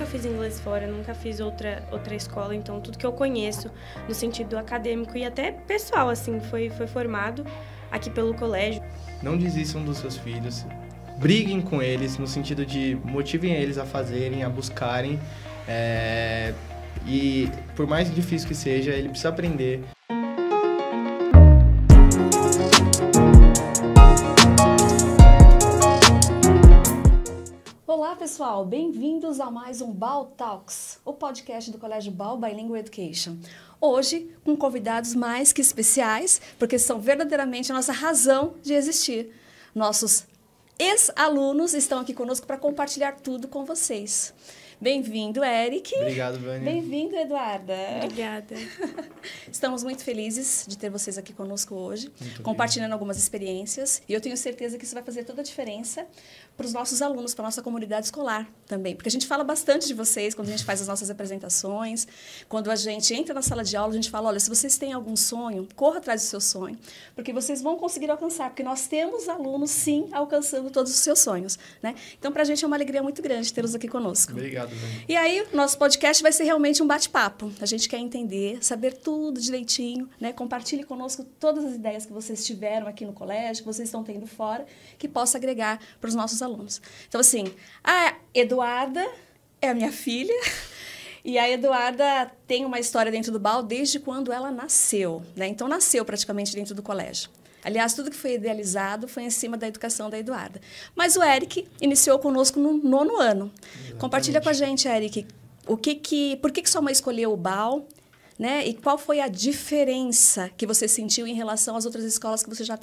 nunca fiz inglês fora, nunca fiz outra escola, então tudo que eu conheço no sentido acadêmico e até pessoal, assim, foi formado aqui pelo colégio. Não desistam dos seus filhos, briguem com eles no sentido de motivem eles a fazerem, a buscarem, e por mais difícil que seja, ele precisa aprender. Olá pessoal, bem-vindos a mais um BAU Talks, o podcast do Colégio BAU Bilingual Education. Hoje, com convidados mais que especiais, porque são verdadeiramente a nossa razão de existir. Nossos ex-alunos estão aqui conosco para compartilhar tudo com vocês. Bem-vindo, Eric. Obrigado, Vânia. Bem-vindo, Eduarda. Obrigada. Estamos muito felizes de ter vocês aqui conosco hoje, compartilhando algumas experiências. E eu tenho certeza que isso vai fazer toda a diferença para os nossos alunos, para a nossa comunidade escolar também. Porque a gente fala bastante de vocês quando a gente faz as nossas apresentações, quando a gente entra na sala de aula, a gente fala, olha, se vocês têm algum sonho, corra atrás do seu sonho, porque vocês vão conseguir alcançar, porque nós temos alunos, sim, alcançando todos os seus sonhos, né? Então, para a gente é uma alegria muito grande tê-los aqui conosco. Obrigado, Vânia. E aí, o nosso podcast vai ser realmente um bate-papo. A gente quer entender, saber tudo direitinho, né? Compartilhe conosco todas as ideias que vocês tiveram aqui no colégio, que vocês estão tendo fora, que possa agregar para os nossos alunos. Então, assim, a Eduarda é a minha filha e a Eduarda tem uma história dentro do BAU desde quando ela nasceu, né? Então, nasceu praticamente dentro do colégio. Aliás, tudo que foi idealizado foi em cima da educação da Eduarda. Mas o Eric iniciou conosco no 9º ano. Exatamente. Compartilha com a gente, Eric, por que sua mãe escolheu o BAU, né? E qual foi a diferença que você sentiu em relação às outras escolas que você já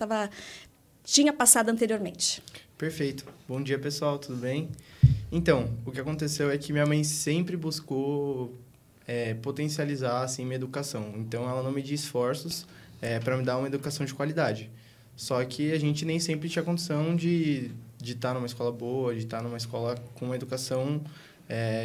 tinha passado anteriormente? Perfeito. Bom dia, pessoal. Tudo bem? Então, o que aconteceu é que minha mãe sempre buscou potencializar assim, minha educação. Então, ela não media esforços para me dar uma educação de qualidade. Só que a gente nem sempre tinha condição de estar numa escola boa, de estar numa escola com uma educação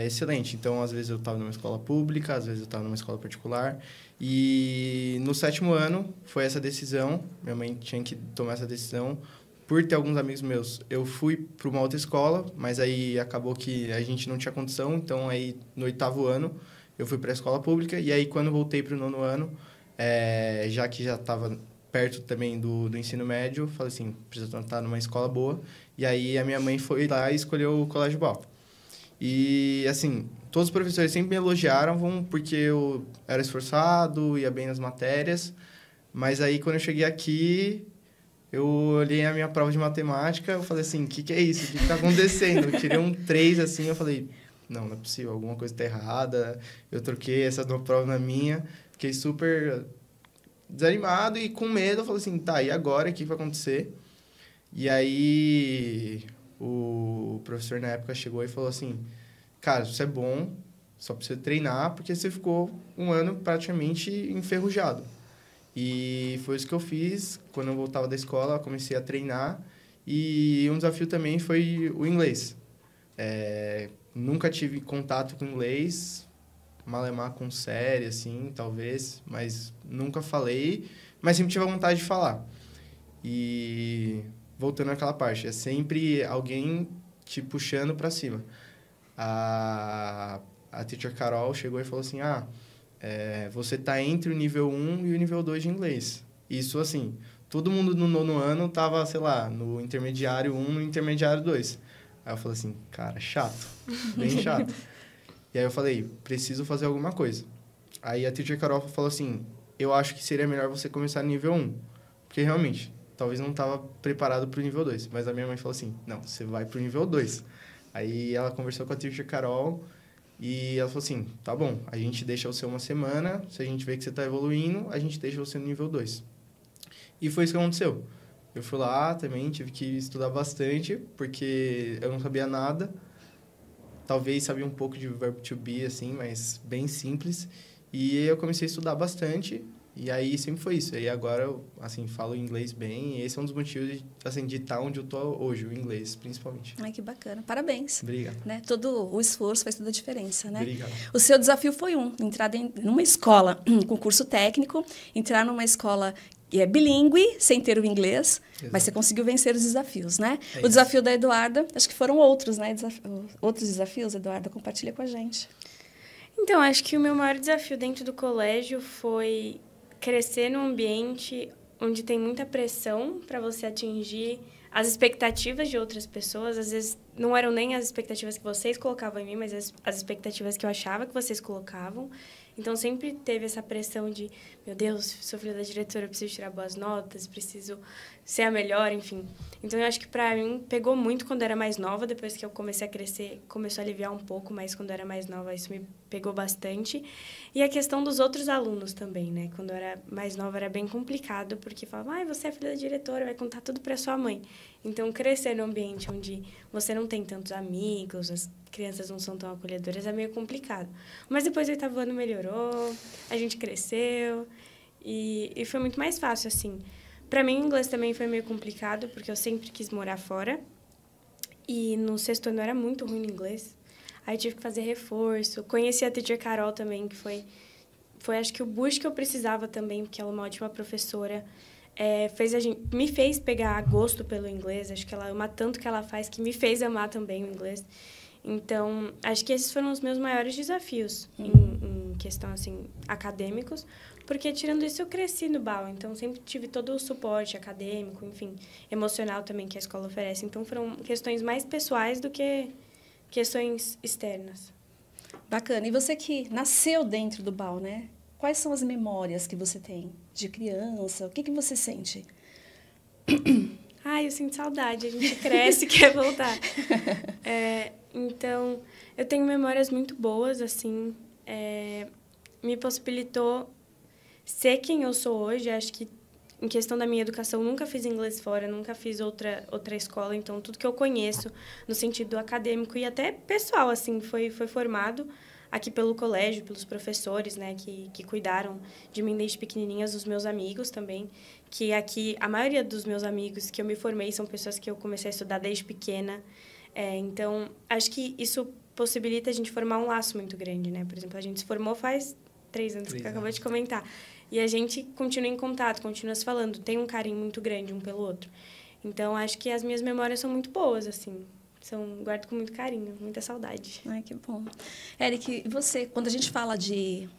excelente. Então, às vezes eu estava numa escola pública, às vezes eu estava numa escola particular. E no 7º ano foi essa decisão, minha mãe tinha que tomar essa decisão. Por ter alguns amigos meus, eu fui para uma outra escola, mas aí acabou que a gente não tinha condição. Então, aí no 8º ano, eu fui para a escola pública. E aí, quando voltei para o 9º ano, já que já estava perto também do ensino médio, falei assim, precisa estar numa escola boa. E aí, a minha mãe foi lá e escolheu o Colégio BAU. E, assim, todos os professores sempre me elogiaram porque eu era esforçado, ia bem nas matérias. Mas aí, quando eu cheguei aqui, eu olhei a minha prova de matemática, eu falei assim, o que é isso? O que está acontecendo? Eu tirei um 3, assim, eu falei, não é possível, alguma coisa está errada. Eu troquei essa prova na minha, fiquei super desanimado e com medo. Eu falei assim, tá, e agora? O que vai acontecer? E aí, o professor na época chegou e falou assim, cara, isso é bom, só precisa treinar, porque você ficou um ano praticamente enferrujado. E foi isso que eu fiz. Quando eu voltava da escola, eu comecei a treinar. E um desafio também foi o inglês. Nunca tive contato com inglês, malemar com série, assim, talvez, mas nunca falei, mas sempre tive a vontade de falar. E voltando àquela parte, é sempre alguém te puxando para cima. A teacher Carol chegou e falou assim, você tá entre o nível 1 e o nível 2 de inglês. Isso, assim, todo mundo no 9º ano tava, sei lá, no intermediário 1, no intermediário 2. Aí eu falei assim, cara, chato, bem chato. E aí eu falei, preciso fazer alguma coisa. Aí a teacher Carol falou assim, eu acho que seria melhor você começar no nível 1. Porque realmente, talvez não estava preparado para o nível 2. Mas a minha mãe falou assim, não, você vai para o nível 2. Aí ela conversou com a teacher Carol e ela falou assim, tá bom, a gente deixa você uma semana, se a gente vê que você está evoluindo, a gente deixa você no nível 2. E foi isso que aconteceu. Eu fui lá também, tive que estudar bastante, porque eu não sabia nada. Talvez sabia um pouco de verbo to be, assim, mas bem simples. E eu comecei a estudar bastante, e aí sempre foi isso. E agora eu, assim, falo inglês bem, e esse é um dos motivos de estar onde eu tô hoje, o inglês, principalmente. Ai, que bacana. Parabéns. Obrigado. Né? Todo o esforço faz toda a diferença, né? Obrigado. O seu desafio foi entrar numa escola com curso técnico, entrar numa escola é bilíngue, sem ter o inglês, Exato. mas você conseguiu vencer os desafios, né? É o desafio da Eduarda, acho que foram outros, né? Outros desafios, Eduarda, compartilha com a gente. Então, acho que o meu maior desafio dentro do colégio foi crescer num ambiente onde tem muita pressão para você atingir as expectativas de outras pessoas. Às vezes, não eram nem as expectativas que vocês colocavam em mim, mas as expectativas que eu achava que vocês colocavam. Então, sempre teve essa pressão de, meu Deus, sou filha da diretora, preciso tirar boas notas, preciso ser a melhor, enfim. Então, eu acho que, para mim, pegou muito quando eu era mais nova. Depois que eu comecei a crescer, começou a aliviar um pouco, mas quando eu era mais nova, isso me pegou bastante. E a questão dos outros alunos também, né? Quando eu era mais nova, era bem complicado, porque falavam, você é filha da diretora, vai contar tudo para sua mãe. Então, crescer num ambiente onde você não tem tantos amigos, as crianças não são tão acolhedoras, é meio complicado. Mas depois o oitavo ano melhorou, a gente cresceu e foi muito mais fácil, assim. Para mim, o inglês também foi meio complicado, porque eu sempre quis morar fora. E no sexto ano eu era muito ruim no inglês. Aí tive que fazer reforço. Conheci a teacher Carol também, que foi acho que o boost que eu precisava também, porque ela é uma ótima professora. Me fez pegar gosto pelo inglês. Acho que ela ama tanto que ela faz, que me fez amar também o inglês. Então, acho que esses foram os meus maiores desafios em questão, assim, acadêmicos, porque, tirando isso, eu cresci no BAU, então sempre tive todo o suporte acadêmico, enfim, emocional também que a escola oferece. Então, foram questões mais pessoais do que questões externas. Bacana. E você que nasceu dentro do BAU, né? Quais são as memórias que você tem de criança? O que você sente? Eu sinto saudade. A gente cresce e quer voltar. Então, eu tenho memórias muito boas, assim. Me possibilitou ser quem eu sou hoje. Acho que, em questão da minha educação, nunca fiz inglês fora, nunca fiz outra escola. Então, tudo que eu conheço, no sentido acadêmico e até pessoal, assim, foi formado aqui pelo colégio, pelos professores, né, que cuidaram de mim desde pequenininhas, os meus amigos também, que aqui, a maioria dos meus amigos que eu me formei são pessoas que eu comecei a estudar desde pequena. Então, acho que isso possibilita a gente formar um laço muito grande, né? Por exemplo, a gente se formou faz 3 anos, que acabou de comentar. E a gente continua em contato, continua se falando, tem um carinho muito grande um pelo outro. Então, acho que as minhas memórias são muito boas, assim. Guardo com muito carinho, muita saudade. Ai, que bom. Eric, e você, quando a gente fala de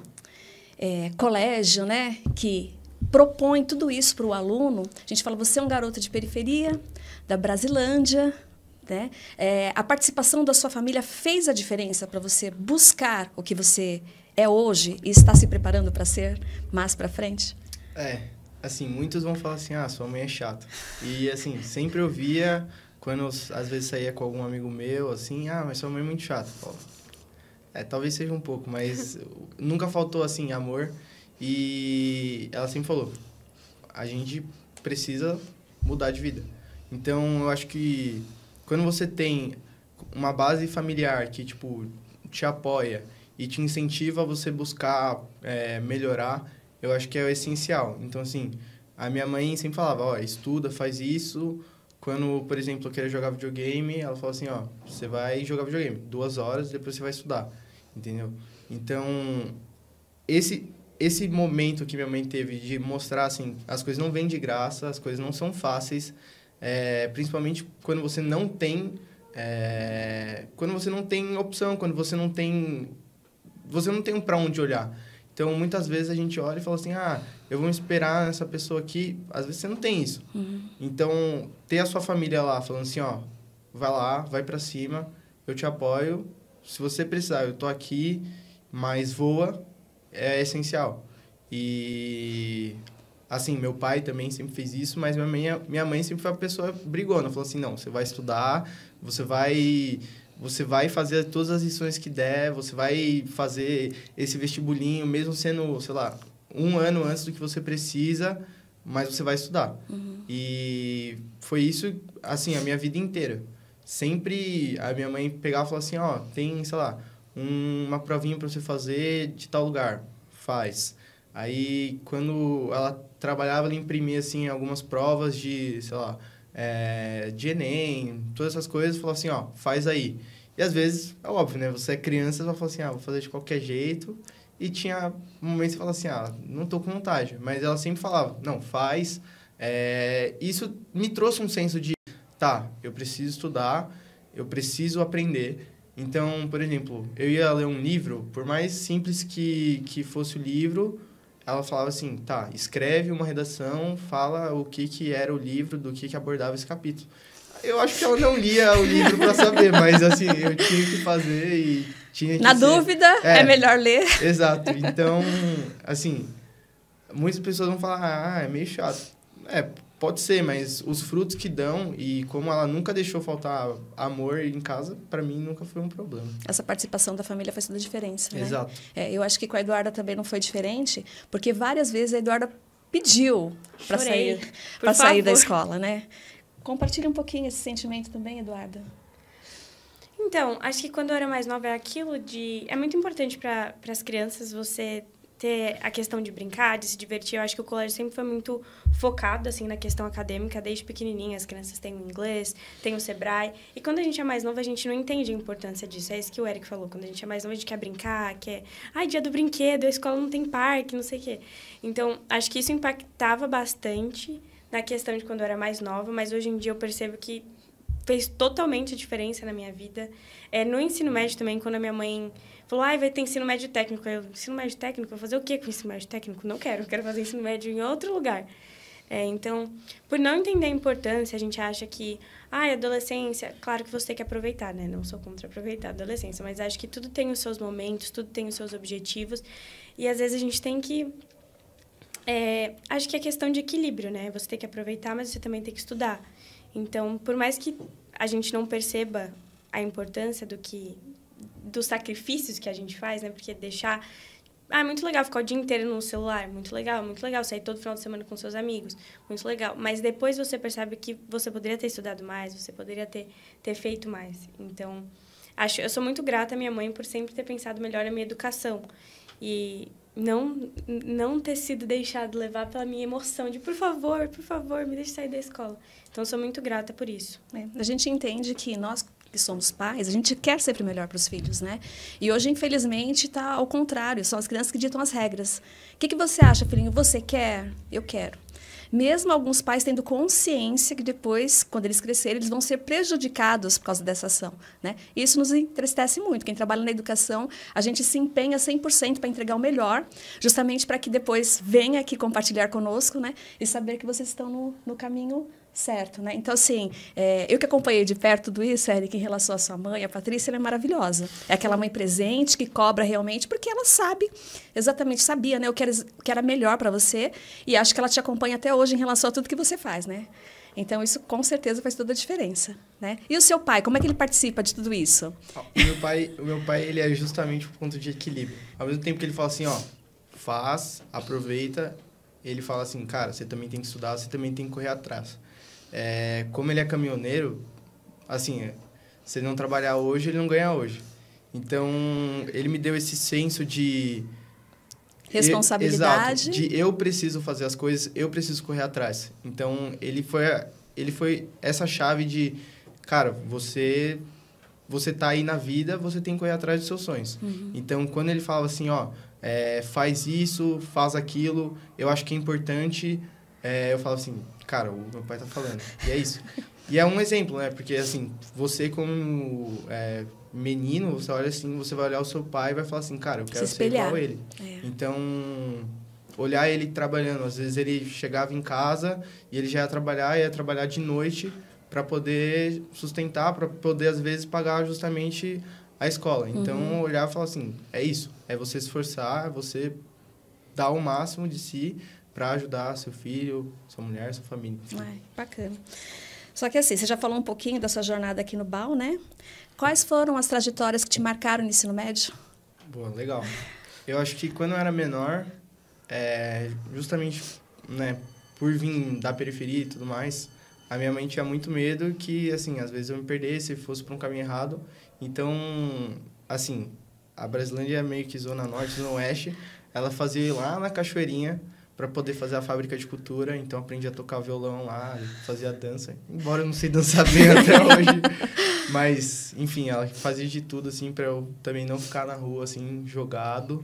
colégio, né, que propõe tudo isso para o aluno, a gente fala, você é um garoto de periferia, da Brasilândia, né? A participação da sua família fez a diferença para você buscar o que você é hoje e está se preparando para ser mais para frente? Assim, muitos vão falar assim, sua mãe é chata. E, assim, sempre eu via, quando às vezes saía com algum amigo meu, assim, mas sua mãe é muito chata. Talvez seja um pouco, mas nunca faltou, assim, amor. E ela sempre falou, a gente precisa mudar de vida. Então, eu acho que quando você tem uma base familiar que, tipo, te apoia e te incentiva a você buscar melhorar, eu acho que é o essencial. Então, assim, a minha mãe sempre falava, estuda, faz isso. Quando, por exemplo, eu queria jogar videogame, ela falou assim, você vai jogar videogame 2 horas, depois você vai estudar, entendeu? Então, esse momento que minha mãe teve de mostrar, assim, as coisas não vêm de graça, as coisas não são fáceis, principalmente quando você não tem opção, quando você não tem para onde olhar. Então, muitas vezes a gente olha e fala assim, eu vou esperar essa pessoa aqui. Às vezes você não tem isso. Uhum. Então, ter a sua família lá falando assim, vai lá, vai para cima, eu te apoio. Se você precisar, eu tô aqui, mas voa, é essencial. E, assim, meu pai também sempre fez isso, mas minha mãe sempre foi uma pessoa brigona. Falou assim, não, você vai estudar, você vai fazer todas as lições que der, você vai fazer esse vestibulinho, mesmo sendo, sei lá, 1 ano antes do que você precisa, mas você vai estudar. Uhum. E foi isso, assim, a minha vida inteira. Sempre a minha mãe pegava e falava assim, tem, sei lá, uma provinha para você fazer de tal lugar, faz. Aí, quando ela trabalhava, ela imprimia, assim, algumas provas de, sei lá, de Enem, todas essas coisas, falou assim, faz aí. E às vezes, é óbvio, né? Você é criança, você vai falar assim, vou fazer de qualquer jeito. e tinha momentos que eu falava assim, não tô com vontade. Mas ela sempre falava, não, faz. Isso me trouxe um senso de, eu preciso estudar, eu preciso aprender. Então, por exemplo, eu ia ler um livro, por mais simples que fosse o livro, ela falava assim, escreve uma redação, fala o que era o livro, do que abordava esse capítulo. Eu acho que ela não lia o livro para saber, mas assim, eu tinha que fazer e tinha que Na dúvida, é melhor ler. Exato. Então, assim, muitas pessoas vão falar, é meio chato. Pode ser, mas os frutos que dão e como ela nunca deixou faltar amor em casa, para mim nunca foi um problema. Essa participação da família faz toda a diferença, né? Exato. Eu acho que com a Eduarda também não foi diferente, porque várias vezes a Eduarda pediu para sair da escola, né? Compartilha um pouquinho esse sentimento também, Eduarda. Então, acho que quando eu era mais nova é aquilo de... É muito importante para as crianças você ter a questão de brincar, de se divertir. Eu acho que o colégio sempre foi muito focado, assim, na questão acadêmica, desde pequenininha. As crianças têm o inglês, têm o Sebrae. E quando a gente é mais novo, a gente não entende a importância disso. É isso que o Eric falou. Quando a gente é mais novo, a gente quer brincar, dia do brinquedo, a escola não tem parque, não sei o quê. Então, acho que isso impactava bastante na questão de quando eu era mais nova, mas hoje em dia eu percebo que fez totalmente diferença na minha vida. No ensino médio também, quando a minha mãe falou, vai ter ensino médio técnico. Ensino médio técnico? Vou fazer o quê com ensino médio técnico? Não quero, eu quero fazer ensino médio em outro lugar. Então, por não entender a importância, a gente acha que, adolescência, claro que você tem que aproveitar, né? Não sou contra aproveitar a adolescência, mas acho que tudo tem os seus momentos, tudo tem os seus objetivos, e às vezes a gente tem que... acho que é questão de equilíbrio, né? Você tem que aproveitar, mas você também tem que estudar. Então, por mais que a gente não perceba a importância dos sacrifícios que a gente faz, né? Porque deixar... é muito legal ficar o dia inteiro no celular, muito legal sair todo final de semana com seus amigos, muito legal. Mas depois você percebe que você poderia ter estudado mais, você poderia ter feito mais. Então, eu sou muito grata à minha mãe por sempre ter pensado melhor na minha educação. E não ter sido deixado levar pela minha emoção de, por favor, me deixe sair da escola. Então, eu sou muito grata por isso. A gente entende que nós que somos pais, a gente quer sempre melhor para os filhos, né? E hoje, infelizmente, está ao contrário. São as crianças que ditam as regras. O que você acha, filhinho? Você quer? Eu quero. Mesmo alguns pais tendo consciência que depois, quando eles crescerem, eles vão ser prejudicados por causa dessa ação, né? Isso nos entristece muito. Quem trabalha na educação, a gente se empenha 100% para entregar o melhor, justamente para que depois venha aqui compartilhar conosco, né? E saber que vocês estão no caminho certo, né? Então, assim, eu que acompanhei de perto tudo isso, Eric, em relação à sua mãe, a Patrícia, ela é maravilhosa. É aquela mãe presente que cobra realmente, porque ela sabia, né? O que era melhor para você, e acho que ela te acompanha até hoje em relação a tudo que você faz, né? Então, isso com certeza faz toda a diferença, né? E o seu pai, como é que ele participa de tudo isso? O meu pai, ele é justamente o ponto de equilíbrio. Ao mesmo tempo que ele fala assim, faz, aproveita, ele fala assim, cara, você também tem que estudar, você também tem que correr atrás. Como ele é caminhoneiro, assim, se ele não trabalhar hoje, ele não ganha hoje. Então, ele me deu esse senso de... responsabilidade. Exato, de eu preciso fazer as coisas, eu preciso correr atrás. Então, ele foi essa chave de, cara, você tá aí na vida, você tem que correr atrás dos seus sonhos. Uhum. Então, quando ele falava assim, faz isso, faz aquilo, eu acho que é importante, eu falava assim, cara, o meu pai tá falando. E é isso. E é um exemplo, né? Porque, assim, você como menino, você olha assim, você vai olhar o seu pai e vai falar assim, cara, eu quero ser igual ele. Então, olhar ele trabalhando. Às vezes ele chegava em casa e ele já ia trabalhar de noite para poder sustentar, para poder, às vezes, pagar justamente a escola. Então, olhar e falar assim, é isso. É você se esforçar, é você dar o máximo de si para ajudar seu filho, sua mulher, sua família. Bacana. Só que assim, você já falou um pouquinho da sua jornada aqui no BAU, né? Quais foram as trajetórias que te marcaram no ensino médio? Boa, legal. Eu acho que quando eu era menor, justamente, né, por vir da periferia e tudo mais, a minha mãe tinha muito medo que, assim, às vezes eu me perdesse e fosse para um caminho errado. Então, assim, a Brasilândia é meio que zona norte, zona oeste. Ela fazia lá na Cachoeirinha para poder fazer a fábrica de cultura, então aprendi a tocar violão lá, fazia dança, embora eu não sei dançar bem até hoje, mas, enfim, ela fazia de tudo, assim, para eu também não ficar na rua, assim, jogado,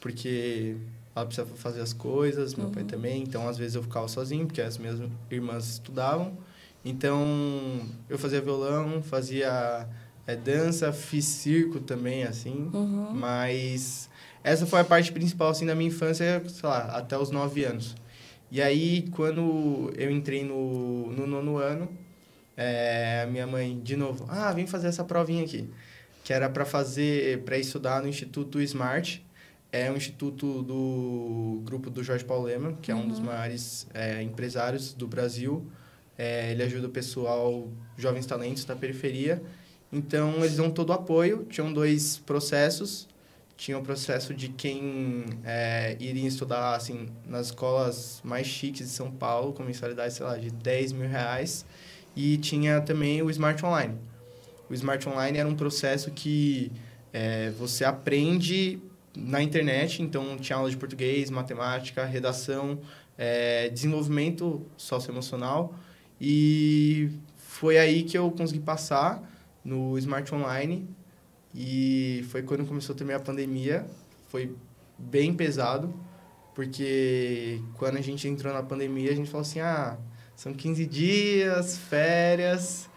porque ela precisava fazer as coisas, meu pai também. Então, às vezes, eu ficava sozinho, porque as minhas irmãs estudavam. Então, eu fazia violão, fazia dança, fiz circo também, assim. Mas essa foi a parte principal, assim, da minha infância, sei lá, até os 9 anos. E aí, quando eu entrei no 9º ano, a minha mãe, de novo, vem fazer essa provinha aqui. Que era para estudar no Instituto Smart. É um instituto do grupo do Jorge Paulo Lemann, que é um dos maiores empresários do Brasil. Ele ajuda o pessoal, jovens talentos da periferia. Então, eles dão todo o apoio. Tinham 2 processos. Tinha o processo de quem iria estudar assim, nas escolas mais chiques de São Paulo, com mensalidade, sei lá, de R$10.000. E tinha também o Smart Online. O Smart Online era um processo que você aprende na internet. Então, tinha aula de português, matemática, redação, desenvolvimento socioemocional. E foi aí que eu consegui passar no Smart Online. E foi quando começou também a pandemia. Foi bem pesado, porque quando a gente entrou na pandemia, a gente falou assim, são 15 dias, férias.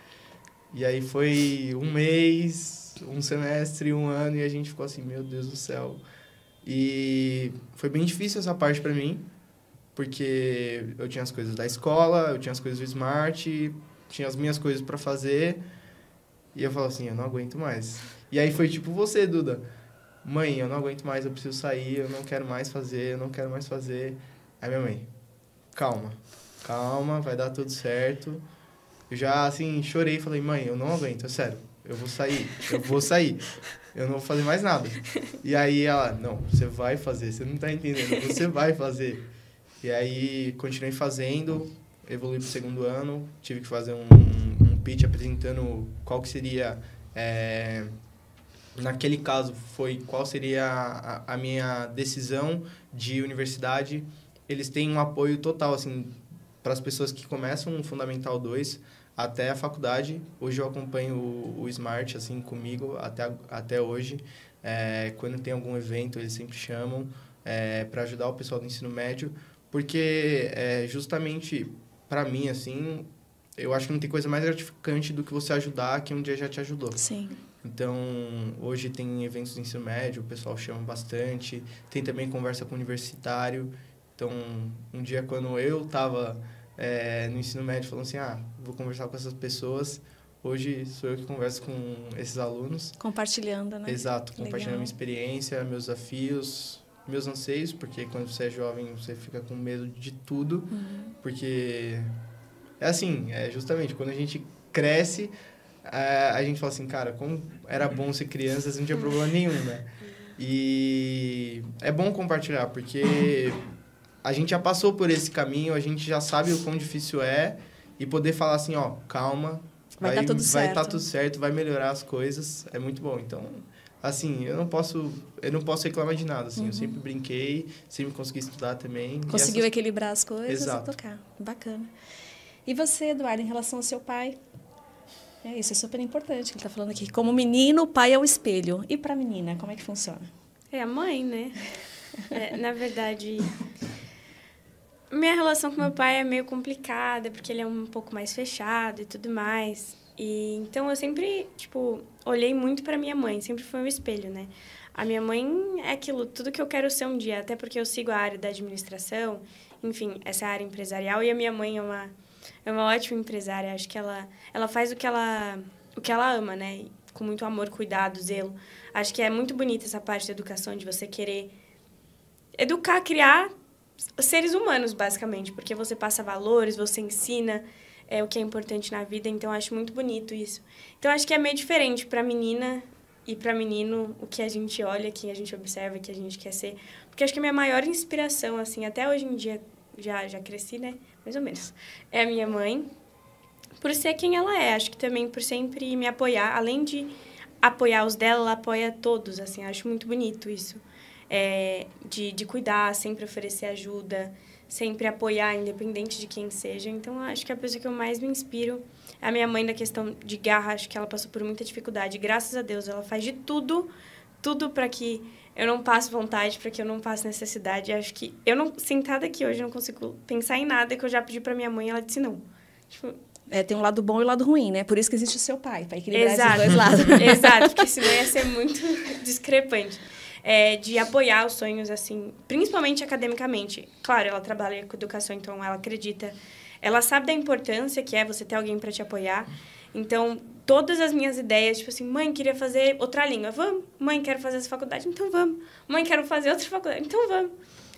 E aí foi 1 mês, 1 semestre, 1 ano, e a gente ficou assim, meu Deus do céu. E foi bem difícil essa parte pra mim, porque eu tinha as coisas da escola, eu tinha as coisas do Smart, tinha as minhas coisas pra fazer, e eu falava assim, eu não aguento mais. E aí foi tipo você, Duda. Mãe, eu não aguento mais, eu preciso sair, eu não quero mais fazer, eu não quero mais fazer. Aí minha mãe, calma, vai dar tudo certo. Eu já, assim, chorei e falei, mãe, eu não aguento, é sério, eu vou sair, eu não vou fazer mais nada. E aí ela, não, você vai fazer, você não tá entendendo, você vai fazer. E aí continuei fazendo, evolui pro 2º ano, tive que fazer um pitch apresentando qual que seria, naquele caso, qual seria a minha decisão de universidade. Eles têm um apoio total, assim, para as pessoas que começam no Fundamental 2 até a faculdade. Hoje eu acompanho o Smart, assim, comigo até hoje. Quando tem algum evento, eles sempre chamam para ajudar o pessoal do ensino médio, porque justamente para mim, assim, eu acho que não tem coisa mais gratificante do que você ajudar quem um dia já te ajudou. Sim. Então, hoje tem eventos do ensino médio, o pessoal chama bastante. Tem também conversa com o universitário. Então, um dia quando eu estava no ensino médio, falando assim, vou conversar com essas pessoas, hoje sou eu que converso com esses alunos. Compartilhando, né? Exato, compartilhando a minha experiência, meus desafios, meus anseios, porque quando você é jovem, você fica com medo de tudo, porque assim, justamente, quando a gente cresce, a gente fala assim, cara, como era bom ser criança, não tinha problema nenhum, né? E é bom compartilhar, porque a gente já passou por esse caminho, a gente já sabe o quão difícil é, e poder falar assim, calma, vai dar tudo certo. Vai estar tudo certo, vai melhorar as coisas, é muito bom. Então, assim, eu não posso reclamar de nada, assim, eu sempre brinquei, sempre consegui estudar também. Conseguiu equilibrar as coisas. Exato. E tocar, bacana. E você, Eduardo, em relação ao seu pai? Isso é super importante, que ele está falando aqui. Como menino, o pai é o espelho. E para a menina, como é que funciona? É a mãe, né? Na verdade, minha relação com meu pai é meio complicada, porque ele é um pouco mais fechado e tudo mais. E então eu sempre, olhei muito para minha mãe, sempre foi um espelho, né? A minha mãe é aquilo, tudo que eu quero ser um dia, até porque eu sigo a área da administração, enfim, essa área empresarial, e a minha mãe é uma ótima empresária, acho que ela faz o que ela ama, né? Com muito amor, cuidado, zelo. Acho que é muito bonita essa parte da educação, de você querer educar, criar seres humanos, basicamente, porque você passa valores, você ensina o que é importante na vida, então acho muito bonito isso. Então acho que é meio diferente para a menina e para menino o que a gente olha, que a gente observa, que a gente quer ser, porque acho que a minha maior inspiração, assim, até hoje em dia, já cresci, né, mais ou menos, é a minha mãe, por ser quem ela é, acho que também por sempre me apoiar, além de apoiar os dela, ela apoia todos, assim, acho muito bonito isso. De cuidar, sempre oferecer ajuda, sempre apoiar, independente de quem seja. Então, acho que a pessoa que eu mais me inspiro é a minha mãe, na questão de garra. Acho que ela passou por muita dificuldade. Graças a Deus, ela faz de tudo tudo para que eu não passe vontade, para que eu não passe necessidade. Acho que eu não, sentada aqui hoje, não consigo pensar em nada que eu já pedi para minha mãe, ela disse não. Tipo, tem um lado bom e o lado ruim, né? Por isso que existe o seu pai, para equilibrar exato, esses dois lados. Exato, porque senão ia ser muito discrepante. De apoiar os sonhos, assim, principalmente academicamente. Claro, ela trabalha com educação, então ela acredita. Ela sabe da importância que é você ter alguém para te apoiar. Então, todas as minhas ideias, tipo assim, mãe, queria fazer outra língua. Vamos. Mãe, quero fazer essa faculdade. Então, vamos. Mãe, quero fazer outra faculdade. Então, vamos.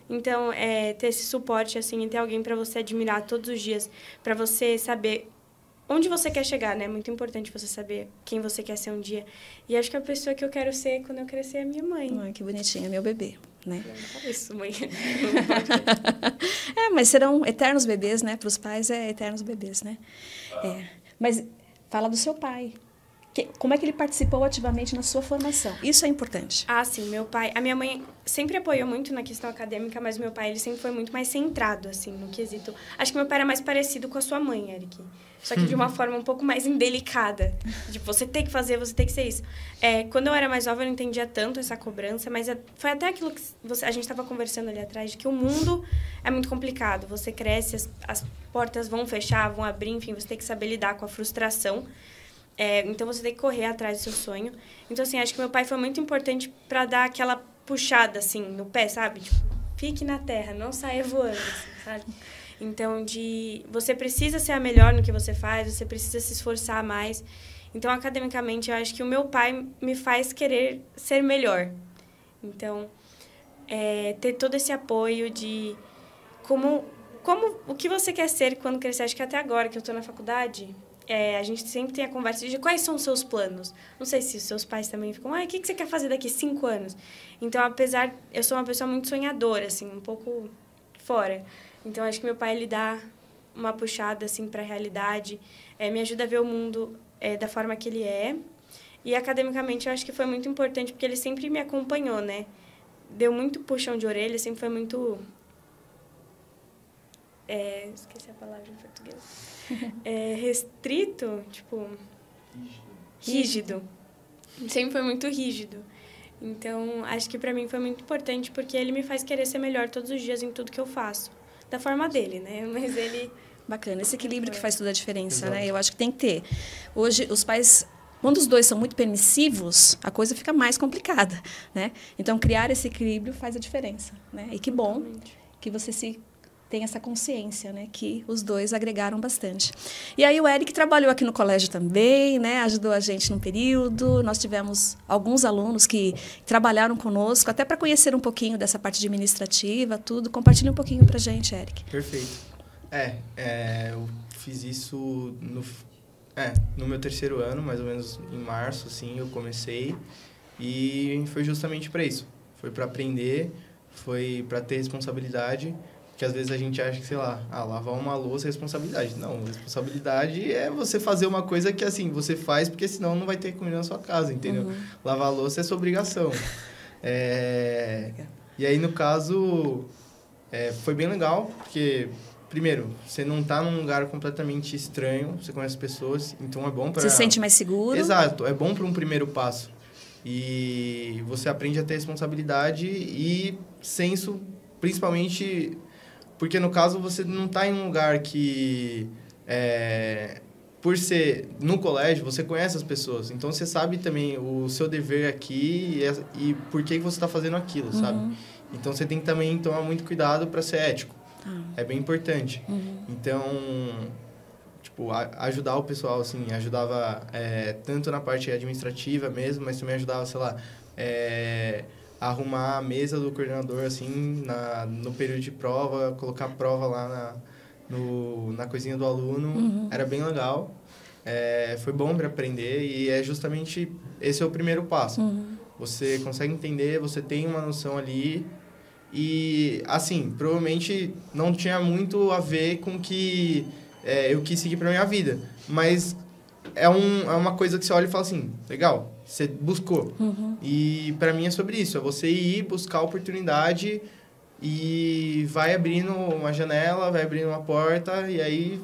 Então, ter esse suporte, assim, e ter alguém para você admirar todos os dias, para você saber onde você quer chegar, né? É muito importante você saber quem você quer ser um dia. E acho que a pessoa que eu quero ser quando eu crescer é a minha mãe. Ai, que bonitinha, meu bebê, né? Isso, mãe. Mas serão eternos bebês, né? Para os pais é eternos bebês, né? Mas fala do seu pai. Como é que ele participou ativamente na sua formação? Isso é importante. Ah, sim, meu pai... A minha mãe sempre apoiou muito na questão acadêmica, mas meu pai, ele sempre foi muito mais centrado, assim, no quesito... Acho que meu pai era mais parecido com a sua mãe, Eric. Só que de uma forma um pouco mais indelicada. Tipo, você tem que fazer, você tem que ser isso. Quando eu era mais nova, eu não entendia tanto essa cobrança, mas foi até aquilo que a gente estava conversando ali atrás, de que o mundo é muito complicado. Você cresce, as portas vão fechar, vão abrir, enfim, você tem que saber lidar com a frustração. Então, você tem que correr atrás do seu sonho. Então, assim, acho que meu pai foi muito importante para dar aquela puxada, assim, no pé, sabe? Tipo, fique na terra, não saia voando, assim, sabe? Então, você precisa ser a melhor no que você faz, você precisa se esforçar mais. Então, academicamente, eu acho que o meu pai me faz querer ser melhor. Então, ter todo esse apoio de o que você quer ser quando crescer. Acho que até agora que eu estou na faculdade, a gente sempre tem a conversa de quais são os seus planos. Não sei se os seus pais também ficam, o que você quer fazer daqui 5 anos? Então, eu sou uma pessoa muito sonhadora, assim, um pouco fora. Então, acho que meu pai, ele dá uma puxada, assim, para a realidade, me ajuda a ver o mundo da forma que ele é. E, academicamente, eu acho que foi muito importante, porque ele sempre me acompanhou, né? Deu muito puxão de orelha, sempre foi muito... esqueci a palavra em português. Restrito, tipo... Rígido. Sempre foi muito rígido. Então, acho que para mim foi muito importante, porque ele me faz querer ser melhor todos os dias em tudo que eu faço. Da forma dele, né? Mas ele... Bacana, esse equilíbrio que faz toda a diferença, Exato. né? Eu acho que tem que ter. Hoje, os pais, quando os dois são muito permissivos, a coisa fica mais complicada, né? Então, criar esse equilíbrio faz a diferença, né? E que bom que você tem essa consciência, né? Que os dois agregaram bastante. E aí, o Eric trabalhou aqui no colégio também, né? Ajudou a gente num período. Nós tivemos alguns alunos que trabalharam conosco, até para conhecer um pouquinho dessa parte administrativa, tudo. Compartilha um pouquinho para a gente, Eric. Perfeito. Eu fiz isso no meu 3º ano, mais ou menos em março, assim, eu comecei. E foi justamente para isso. Foi para aprender, foi para ter responsabilidade. Porque às vezes a gente acha que, sei lá, lavar uma louça é responsabilidade. Não, responsabilidade é você fazer uma coisa que, assim, você faz porque senão não vai ter comida na sua casa, entendeu? Uhum. Lavar a louça é sua obrigação. E aí, no caso, foi bem legal, porque, primeiro, você não tá num lugar completamente estranho, você conhece pessoas, então é bom para... Você se sente mais seguro. Exato, é bom para um primeiro passo. E você aprende a ter responsabilidade e senso, principalmente... Porque, no caso, você não está em um lugar que, por ser no colégio, você conhece as pessoas. Então, você sabe também o seu dever aqui e por que você está fazendo aquilo, sabe? Então, você tem que também tomar muito cuidado para ser ético. É bem importante. Então, tipo, ajudar o pessoal, assim, ajudava tanto na parte administrativa mesmo, mas também ajudava, sei lá... arrumar a mesa do coordenador, assim, no período de prova, colocar a prova lá na coisinha do aluno. Era bem legal. Foi bom para aprender e justamente esse é o primeiro passo. Você consegue entender, você tem uma noção ali e, assim, provavelmente não tinha muito a ver com o que eu quis seguir para minha vida, mas é uma coisa que você olha e fala assim, legal, você buscou. E para mim é sobre isso, é você ir buscar a oportunidade e vai abrindo uma janela, vai abrindo uma porta e aí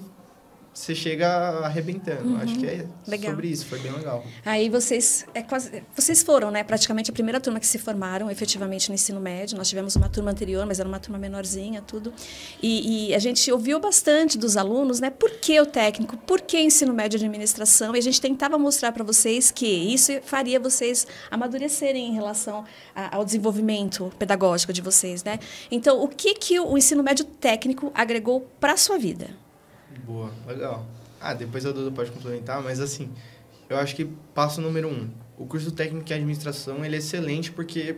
você chega arrebentando. Acho que é Legal. sobre isso, foi bem legal. Aí vocês foram, né, praticamente a primeira turma que se formaram efetivamente no ensino médio. Nós tivemos uma turma anterior, mas era uma turma menorzinha, tudo. E a gente ouviu bastante dos alunos, né, por que o técnico, por que ensino médio de administração, e a gente tentava mostrar para vocês que isso faria vocês amadurecerem em relação ao desenvolvimento pedagógico de vocês, né? Então, o que o ensino médio técnico agregou para a sua vida? Boa, legal. Depois a Duda pode complementar, mas assim, eu acho que passo número 1. O curso técnico em administração, ele é excelente porque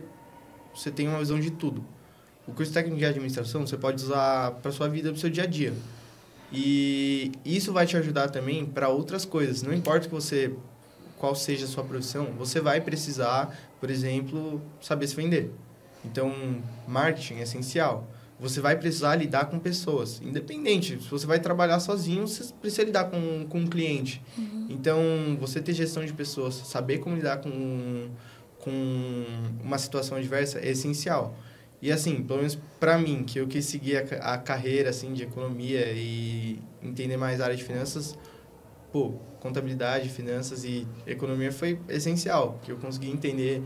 você tem uma visão de tudo. O curso técnico de administração, você pode usar para sua vida, para o seu dia a dia. E isso vai te ajudar também para outras coisas. Não importa qual seja a sua profissão, você vai precisar, por exemplo, saber se vender. Então, marketing é essencial. Você vai precisar lidar com pessoas, independente. Se você vai trabalhar sozinho, você precisa lidar com um cliente. Então, você ter gestão de pessoas, saber como lidar com uma situação adversa é essencial. E assim, pelo menos para mim, que eu quis seguir a carreira assim, de economia e entender mais a área de finanças, contabilidade, finanças e economia foi essencial. Que eu consegui entender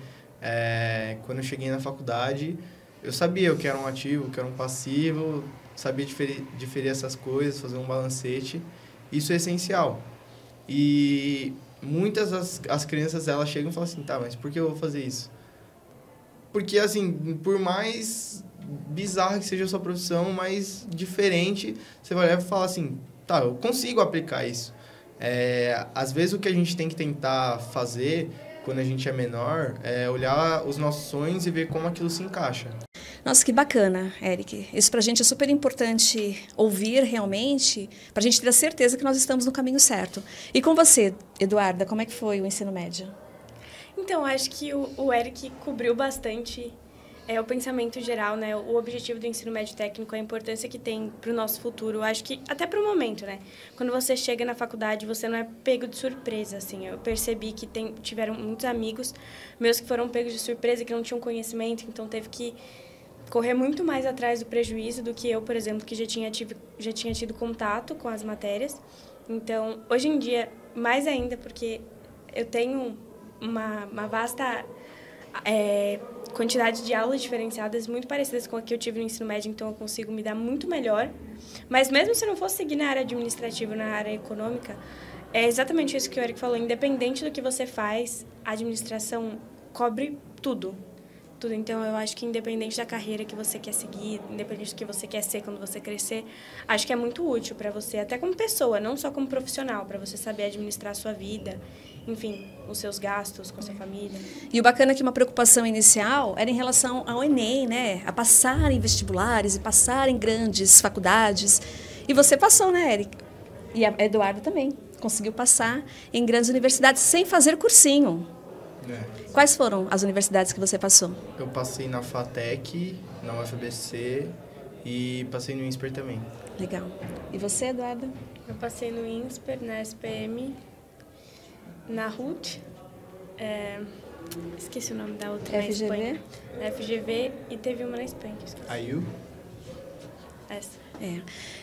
quando eu cheguei na faculdade. Eu sabia o que era um ativo, o que era um passivo, sabia diferir essas coisas, fazer um balancete. Isso é essencial. E muitas as crianças, elas chegam e falam assim, tá, mas por que eu vou fazer isso? Porque, assim, por mais bizarra que seja a sua profissão, mais diferente, você vai olhar e falar assim, tá, eu consigo aplicar isso. Às vezes o que a gente tem que tentar fazer quando a gente é menor é olhar os nossos sonhos e ver como aquilo se encaixa. Nossa, que bacana, Eric. Isso para a gente é super importante ouvir realmente, para a gente ter a certeza que nós estamos no caminho certo. E com você, Eduarda, como é que foi o ensino médio? Então, acho que o Eric cobriu bastante o pensamento geral, né? O objetivo do ensino médio técnico, a importância que tem para o nosso futuro. Acho que até para o momento, né? Quando você chega na faculdade, você não é pego de surpresa, assim. Eu percebi que tiveram muitos amigos meus que foram pegos de surpresa, que não tinham conhecimento, então teve que correr muito mais atrás do prejuízo do que eu, por exemplo, que já tinha tido contato com as matérias. Então, hoje em dia, mais ainda, porque eu tenho uma vasta quantidade de aulas diferenciadas muito parecidas com a que eu tive no ensino médio, então eu consigo me dar muito melhor. Mas mesmo se eu não fosse seguir na área administrativa, na área econômica, é exatamente isso que o Eric falou, independente do que você faz, a administração cobre tudo. Então, eu acho que independente da carreira que você quer seguir, independente do que você quer ser quando você crescer, acho que é muito útil para você, até como pessoa, não só como profissional, para você saber administrar a sua vida, enfim, os seus gastos com a sua família. E o bacana é que uma preocupação inicial era em relação ao Enem, né? A passar em vestibulares e passar em grandes faculdades. E você passou, né, Eric? E a Eduarda também conseguiu passar em grandes universidades sem fazer cursinho. Quais foram as universidades que você passou? Eu passei na FATEC, na UFABC e passei no INSPER também. Legal. E você, Eduarda? Eu passei no INSPER, na SPM, na RUT, esqueci o nome da outra, FGV? na Espanha. Na FGV e teve uma na Espanha. AIU? Essa.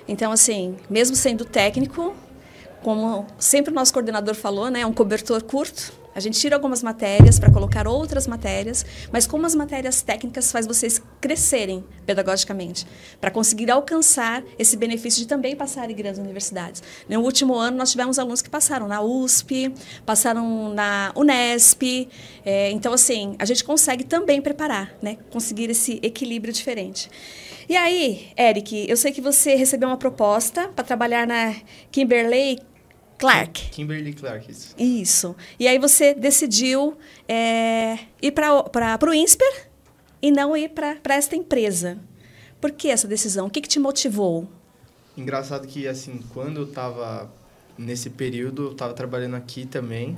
Então, assim, mesmo sendo técnico, como sempre o nosso coordenador falou, né, um cobertor curto. A gente tira algumas matérias para colocar outras matérias, mas como as matérias técnicas faz vocês crescerem pedagogicamente, para conseguir alcançar esse benefício de também passar em grandes universidades. No último ano, nós tivemos alunos que passaram na USP, passaram na Unesp. Então, assim, a gente consegue também preparar, né, conseguir esse equilíbrio diferente. E aí, Eric, eu sei que você recebeu uma proposta para trabalhar na Kimberly-Clark, isso. Isso. E aí você decidiu ir para o INSPER e não ir para esta empresa. Por que essa decisão? O que te motivou? Engraçado que, assim, quando eu estava nesse período, eu estava trabalhando aqui também.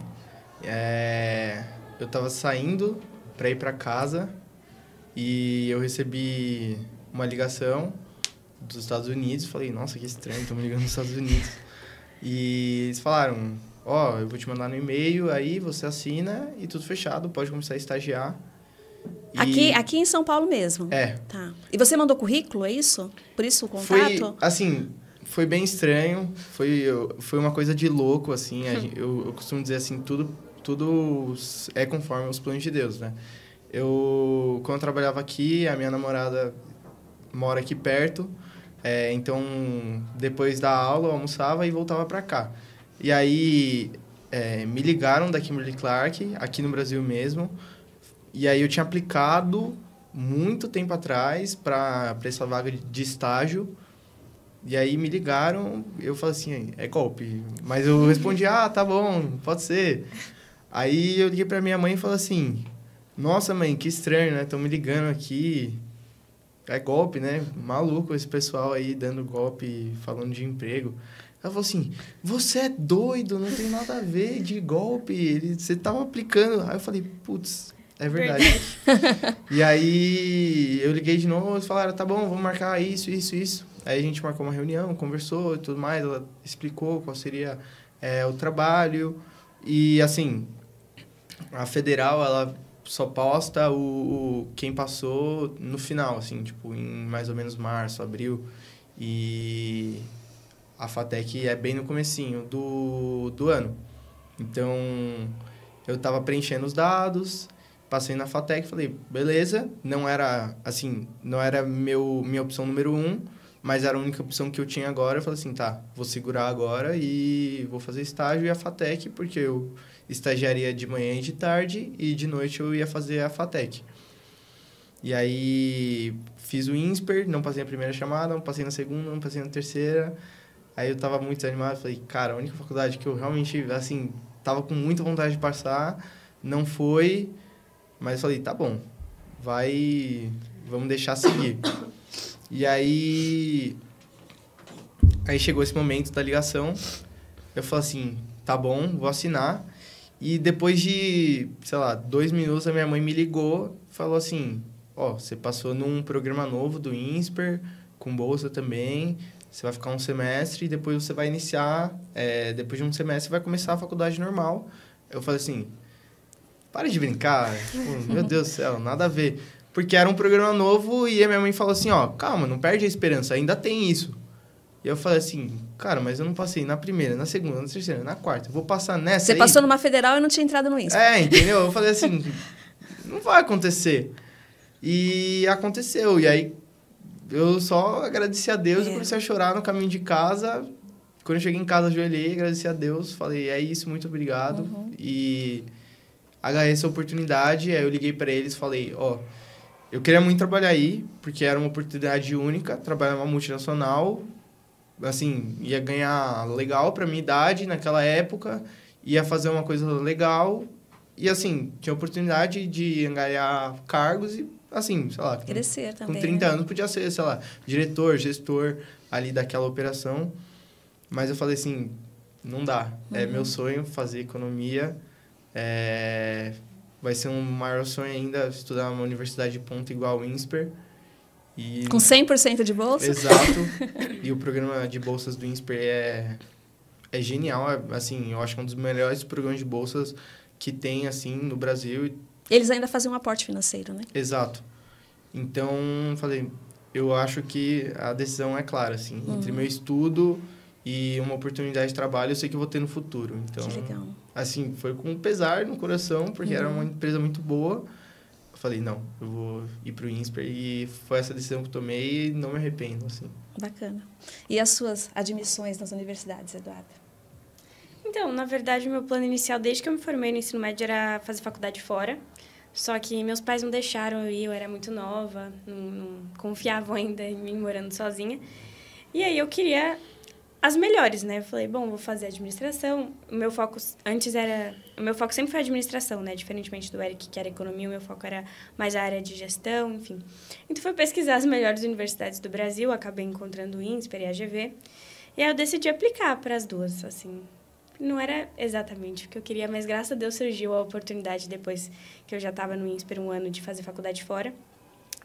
Eu estava saindo para ir para casa e eu recebi uma ligação dos Estados Unidos. Falei, nossa, que estranho, estão me ligando dos Estados Unidos. E eles falaram, eu vou te mandar no e-mail, aí você assina e tudo fechado, pode começar a estagiar. Aqui em São Paulo mesmo? É. Tá. E você mandou currículo, é isso? Por isso o contato? foi bem estranho, foi uma coisa de louco, assim, eu costumo dizer assim, tudo é conforme os planos de Deus, né? Quando eu trabalhava aqui, a minha namorada mora aqui perto, então, depois da aula, eu almoçava e voltava para cá. E aí, me ligaram da Kimberly-Clark, aqui no Brasil mesmo, e aí eu tinha aplicado muito tempo atrás para essa vaga de estágio, e aí me ligaram, eu falei assim, é golpe. Mas eu respondi, tá bom, pode ser. Aí eu liguei pra minha mãe e falei assim, nossa mãe, que estranho, né? Estão me ligando aqui, é golpe, né? Maluco esse pessoal aí dando golpe, falando de emprego. Ela falou assim, você é doido, não tem nada a ver de golpe, você tava aplicando. Aí eu falei, putz, é verdade. E aí eu liguei de novo e falaram, tá bom, vamos marcar isso. Aí a gente marcou uma reunião, conversou e tudo mais, ela explicou qual seria o trabalho. E, assim, a federal, ela só posta quem passou no final, assim, tipo, em mais ou menos março, abril. E a FATEC é bem no comecinho do ano. Então, eu tava preenchendo os dados, passei na FATEC, falei, beleza, não era minha opção número 1, mas era a única opção que eu tinha agora. Eu falei assim, tá, vou segurar agora e vou fazer estágio e a FATEC, porque eu estagiaria de manhã e de tarde, e de noite eu ia fazer a FATEC. E aí, fiz o INSPER, não passei na primeira chamada, não passei na segunda, não passei na terceira. Aí eu tava muito desanimado, falei, cara, a única faculdade que eu realmente, assim, tava com muita vontade de passar, não foi, mas eu falei, tá bom, vamos deixar seguir. E aí chegou esse momento da ligação, eu falei assim, tá bom, vou assinar. E depois de, 2 minutos, a minha mãe me ligou, falou assim, você passou num programa novo do INSPER, com bolsa também, você vai ficar um semestre e depois você vai iniciar, depois de um semestre, você vai começar a faculdade normal. Eu falei assim, para de brincar, tipo, meu Deus do céu, nada a ver. Porque era um programa novo e a minha mãe falou assim, calma, não perde a esperança, ainda tem isso. E eu falei assim, cara, mas eu não passei na primeira, na segunda, na terceira, na quarta, eu vou passar nessa Você passou numa federal e não tinha entrado no INSPER. Entendeu? Eu falei assim, não vai acontecer. E aconteceu, e aí eu só agradeci a Deus e comecei a chorar no caminho de casa. Quando eu cheguei em casa, ajoelhei, agradeci a Deus, falei, é isso, muito obrigado. E agarrei essa oportunidade, aí eu liguei para eles, falei, eu queria muito trabalhar aí, porque era uma oportunidade única, trabalhar numa multinacional, assim, ia ganhar legal para minha idade naquela época, ia fazer uma coisa legal, e assim, tinha oportunidade de angariar cargos e, assim, sei lá... Crescer também, com 30 anos podia ser, sei lá, diretor, gestor ali daquela operação, mas eu falei assim, não dá, é meu sonho fazer economia, vai ser um maior sonho ainda estudar numa universidade de ponta igual o INSPER. Com 100% de bolsa? Exato. E o programa de bolsas do INSPER é genial. Assim, eu acho que é um dos melhores programas de bolsas que tem, assim, no Brasil. Eles ainda fazem um aporte financeiro, né? Exato. Então, falei, eu acho que a decisão é clara, assim. Entre meu estudo e uma oportunidade de trabalho, eu sei que eu vou ter no futuro. Então, que legal. Assim, foi com pesar no coração, porque era uma empresa muito boa. Eu falei, não, eu vou ir pro INSPER, e foi essa decisão que eu tomei e não me arrependo, assim. Bacana. E as suas admissões nas universidades, Eduarda? Então, na verdade, o meu plano inicial, desde que eu me formei no ensino médio, era fazer faculdade fora. Só que meus pais não deixaram eu ir, eu era muito nova, não confiavam ainda em mim morando sozinha. E aí eu queria as melhores, né? Eu falei, bom, vou fazer administração. O meu foco sempre foi administração, né? Diferentemente do Eric, que era economia, o meu foco era mais a área de gestão, enfim. Então, foi pesquisar as melhores universidades do Brasil, acabei encontrando o INSPER e a AGV. E aí eu decidi aplicar para as duas, assim. Não era exatamente o que eu queria, mas graças a Deus surgiu a oportunidade depois que eu já estava no INSPER 1 ano de fazer faculdade fora.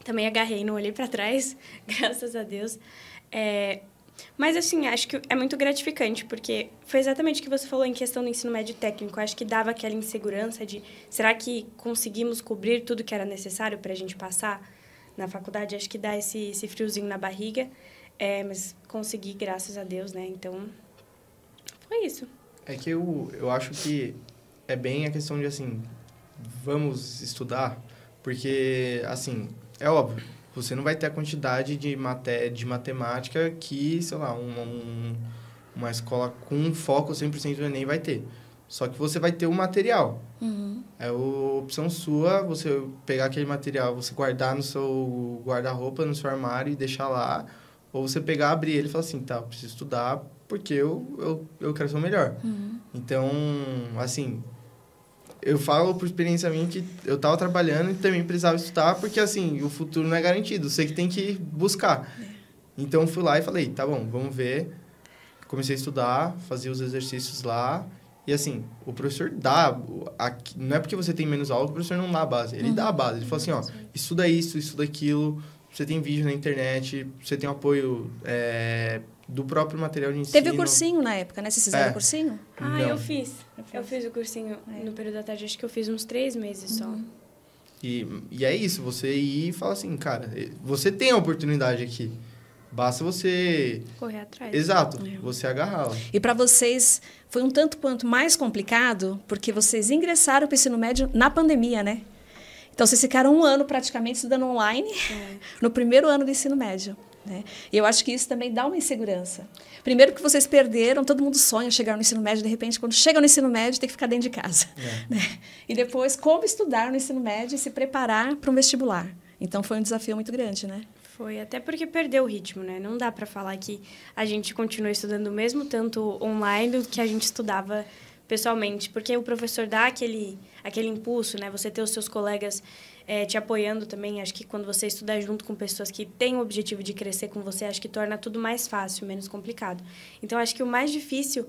Também agarrei, não olhei para trás, graças a Deus. Mas, assim, acho que é muito gratificante, porque foi exatamente o que você falou em questão do ensino médio técnico. Acho que dava aquela insegurança de, será que conseguimos cobrir tudo que era necessário para a gente passar na faculdade? Acho que dá esse friozinho na barriga. mas consegui, graças a Deus, né? Então, foi isso. É que eu acho que é bem a questão de, assim, vamos estudar, porque, assim, é óbvio, você não vai ter a quantidade de matemática que, sei lá, uma escola com foco 100% no Enem vai ter. Só que você vai ter o material. É opção sua, você pegar aquele material, você guardar no seu guarda-roupa, no seu armário e deixar lá. Ou você pegar, abrir ele e falar assim, tá, eu preciso estudar porque eu quero ser o melhor. Então, assim, eu falo por experiência minha que eu tava trabalhando e também precisava estudar porque, assim, o futuro não é garantido. Você que tem que buscar. Então, eu fui lá e falei, tá bom, vamos ver. Comecei a estudar, fazia os exercícios lá. E, assim, o professor dá... Não é porque você tem menos aula que o professor não dá a base. Ele dá a base. Ele fala assim, ó, estuda isso, estuda aquilo. Você tem vídeo na internet, você tem o apoio do próprio material de ensino. Teve o cursinho na época, né? Vocês fizeram o cursinho? Ah, eu fiz. Eu fiz o cursinho no período da tarde. Acho que eu fiz uns 3 meses só. E é isso. Você ir e falar assim, cara, você tem a oportunidade aqui. Basta você... correr atrás. Exato. Você agarrá-la. E para vocês foi um tanto quanto mais complicado, porque vocês ingressaram para o ensino médio na pandemia, né? Então, vocês ficaram 1 ano praticamente estudando online no primeiro ano do ensino médio. Né? E eu acho que isso também dá uma insegurança. Primeiro que vocês perderam, todo mundo sonha chegar no ensino médio, de repente, quando chega no ensino médio, tem que ficar dentro de casa. Né? E depois, como estudar no ensino médio e se preparar para um vestibular. Então, foi um desafio muito grande, né? Foi, até porque perdeu o ritmo, né? Não dá para falar que a gente continua estudando mesmo tanto online do que a gente estudava pessoalmente, porque o professor dá aquele impulso, né? Você ter os seus colegas te apoiando também. Acho que quando você estudar junto com pessoas que têm o objetivo de crescer com você, acho que torna tudo mais fácil, menos complicado. Então, acho que o mais difícil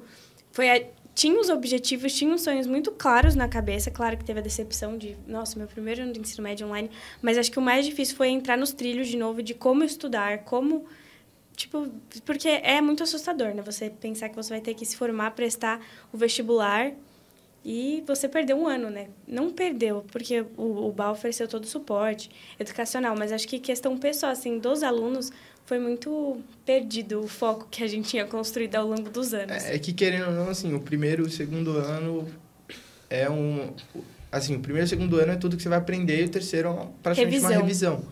foi... Tinha os objetivos, tinha os sonhos muito claros na cabeça. Claro que teve a decepção de, nossa, meu primeiro ano de ensino médio online. Mas acho que o mais difícil foi entrar nos trilhos de novo, de como estudar, como... Tipo, porque é muito assustador, né? Você pensar que você vai ter que se formar, prestar o vestibular e você perdeu 1 ano, né? Não perdeu, porque o BAU ofereceu todo o suporte educacional, mas acho que questão pessoal, assim, dos alunos, foi muito perdido o foco que a gente tinha construído ao longo dos anos. É que, querendo ou não, assim, o primeiro e o segundo ano é assim, o primeiro e o segundo ano é tudo que você vai aprender e o terceiro é praticamente uma revisão.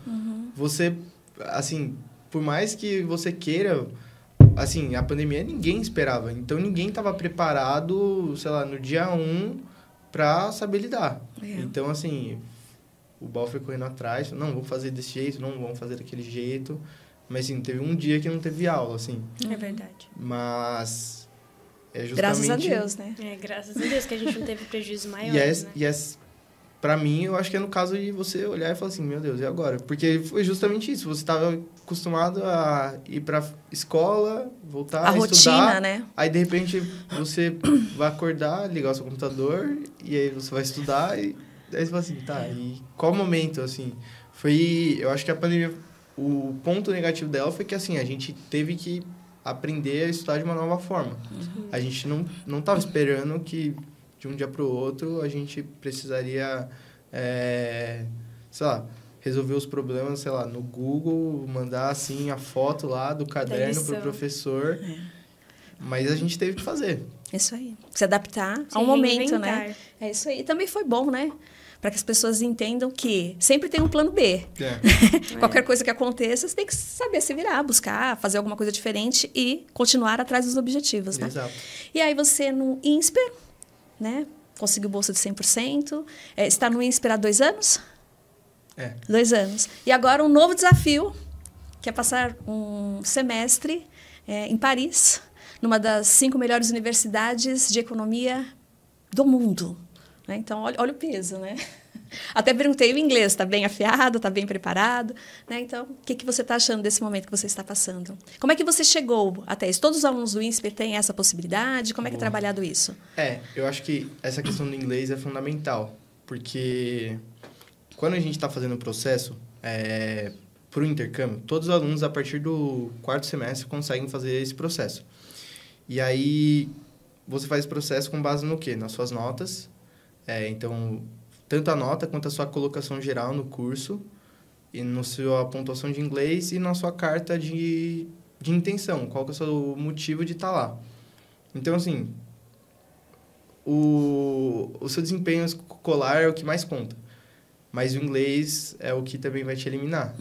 Você, assim... Por mais que você queira, assim, a pandemia ninguém esperava. Então, ninguém estava preparado, sei lá, no dia 1 para saber lidar. Então, assim, o BAU foi correndo atrás. Não, vamos fazer desse jeito, não vamos fazer daquele jeito. Mas, assim, teve um dia que não teve aula, assim. É verdade. Mas é justamente... Graças a Deus, né? Graças a Deus que a gente não teve prejuízo maior, Pra mim, eu acho que é no caso de você olhar e falar assim, meu Deus, e agora? Porque foi justamente isso. Você estava acostumado a ir pra escola, voltar a estudar. Rotina, né? Aí, de repente, você vai acordar, ligar o seu computador, e aí você vai estudar, e aí você fala assim, tá, e qual momento, assim? Eu acho que a pandemia, o ponto negativo dela foi que, assim, a gente teve que aprender a estudar de uma nova forma. A gente não estava esperando que... de um dia para o outro, a gente precisaria, sei lá, resolver os problemas, sei lá, no Google, mandar, assim, a foto lá do caderno para o professor. Mas a gente teve que fazer. Isso aí. Se adaptar ao momento, né? É isso aí. E também foi bom, né? Para que as pessoas entendam que sempre tem um plano B. Qualquer coisa que aconteça, você tem que saber se virar, buscar, fazer alguma coisa diferente e continuar atrás dos objetivos, né? Exato. E aí você, no INSPER, né? Conseguiu bolsa de 100%. Está no INSPER há 2 anos? 2 anos. E agora um novo desafio, que é passar um semestre em Paris, numa das 5 melhores universidades de economia do mundo. Né? Então, olha o peso, né? Até perguntei o inglês, está bem afiado, está bem preparado? Né? Então, o que você está achando desse momento que você está passando? Como é que você chegou até isso? Todos os alunos do INSPER têm essa possibilidade? Como é que é trabalhado isso? Eu acho que essa questão do inglês é fundamental, porque quando a gente está fazendo o processo para o intercâmbio, todos os alunos, a partir do 4º semestre, conseguem fazer esse processo. E aí, você faz esse processo com base no quê? Nas suas notas. Então... tanto a nota quanto a sua colocação geral no curso, e na sua pontuação de inglês e na sua carta de de intenção, qual que é o seu motivo de estar lá. Então, assim, o seu desempenho escolar é o que mais conta. Mas o inglês é o que também vai te eliminar.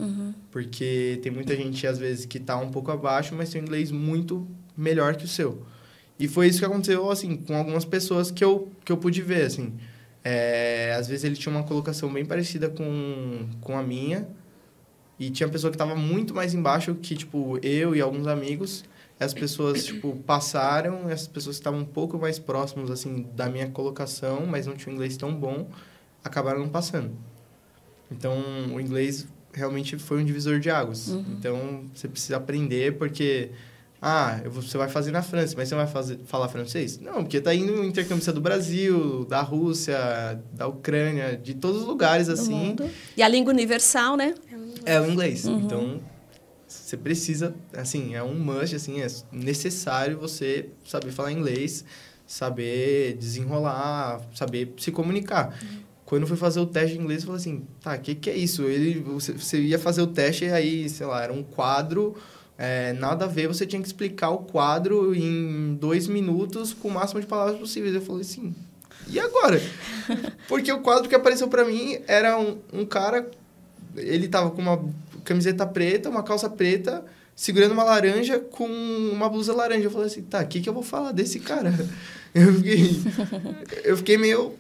Porque tem muita gente, às vezes, que está um pouco abaixo, mas tem um inglês muito melhor que o seu. E foi isso que aconteceu, assim, com algumas pessoas que eu pude ver, assim. Às vezes ele tinha uma colocação bem parecida com a minha. E tinha pessoa que estava muito mais embaixo que, tipo, eu e alguns amigos. As pessoas, tipo, passaram. Essas pessoas que estavam um pouco mais próximas, assim, da minha colocação, mas não tinham inglês tão bom, acabaram não passando. Então, o inglês realmente foi um divisor de águas. Então, você precisa aprender, porque... você vai fazer na França, mas você não vai falar francês? Não, porque tá indo intercâmbio do Brasil, da Rússia, da Ucrânia, de todos os lugares, assim. Mundo. E a língua universal, né? É o inglês. Então, você precisa, assim, é um must, assim, é necessário você saber falar inglês, saber desenrolar, saber se comunicar. Quando eu fui fazer o teste de inglês, eu falei assim, tá, o que é isso? Você ia fazer o teste e aí, sei lá, era um quadro... nada a ver, você tinha que explicar o quadro em 2 minutos com o máximo de palavras possíveis. Eu falei assim, e agora? Porque o quadro que apareceu pra mim era um cara, ele tava com uma camiseta preta, uma calça preta, segurando uma laranja com uma blusa laranja. Eu falei assim, tá, o que eu vou falar desse cara? Eu fiquei meio...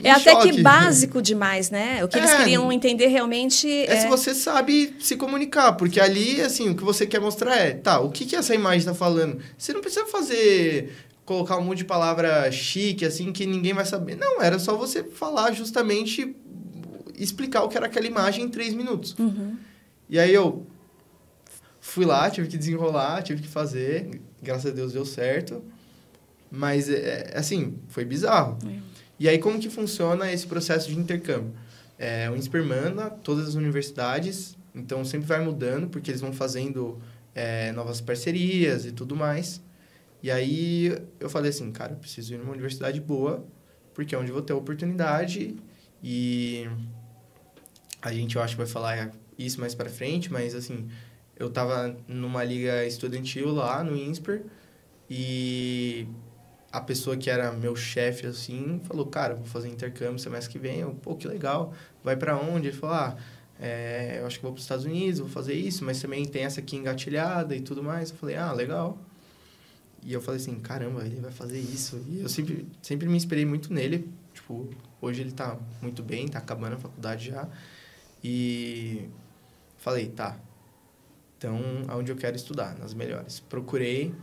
É até choque. Que básico demais, né? O que eles queriam entender realmente... se você sabe se comunicar, porque ali, assim, o que você quer mostrar o que essa imagem está falando? Você não precisa colocar um monte de palavra chique, assim, que ninguém vai saber. Não, era só você falar justamente, explicar o que era aquela imagem em 3 minutos. E aí eu fui lá, tive que desenrolar, tive que fazer, graças a Deus deu certo, mas, assim, foi bizarro. E aí, como que funciona esse processo de intercâmbio? O INSPER manda todas as universidades, então sempre vai mudando, porque eles vão fazendo novas parcerias e tudo mais. E aí, eu falei assim, cara, eu preciso ir numa universidade boa, porque é onde eu vou ter a oportunidade. E a gente, eu acho que vai falar isso mais pra frente, mas assim, eu tava numa liga estudantil lá no INSPER, e... a pessoa que era meu chefe, assim, falou, cara, vou fazer intercâmbio semestre que vem. Eu, pô, que legal. Vai pra onde? Ele falou, eu acho que vou pros Estados Unidos, vou fazer isso, mas também tem essa aqui engatilhada e tudo mais. Eu falei, legal. E eu falei assim, caramba, ele vai fazer isso. E eu sempre me inspirei muito nele. Tipo, hoje ele tá muito bem, tá acabando a faculdade já. E falei, tá, então, aonde eu quero estudar? Nas melhores. Procurei.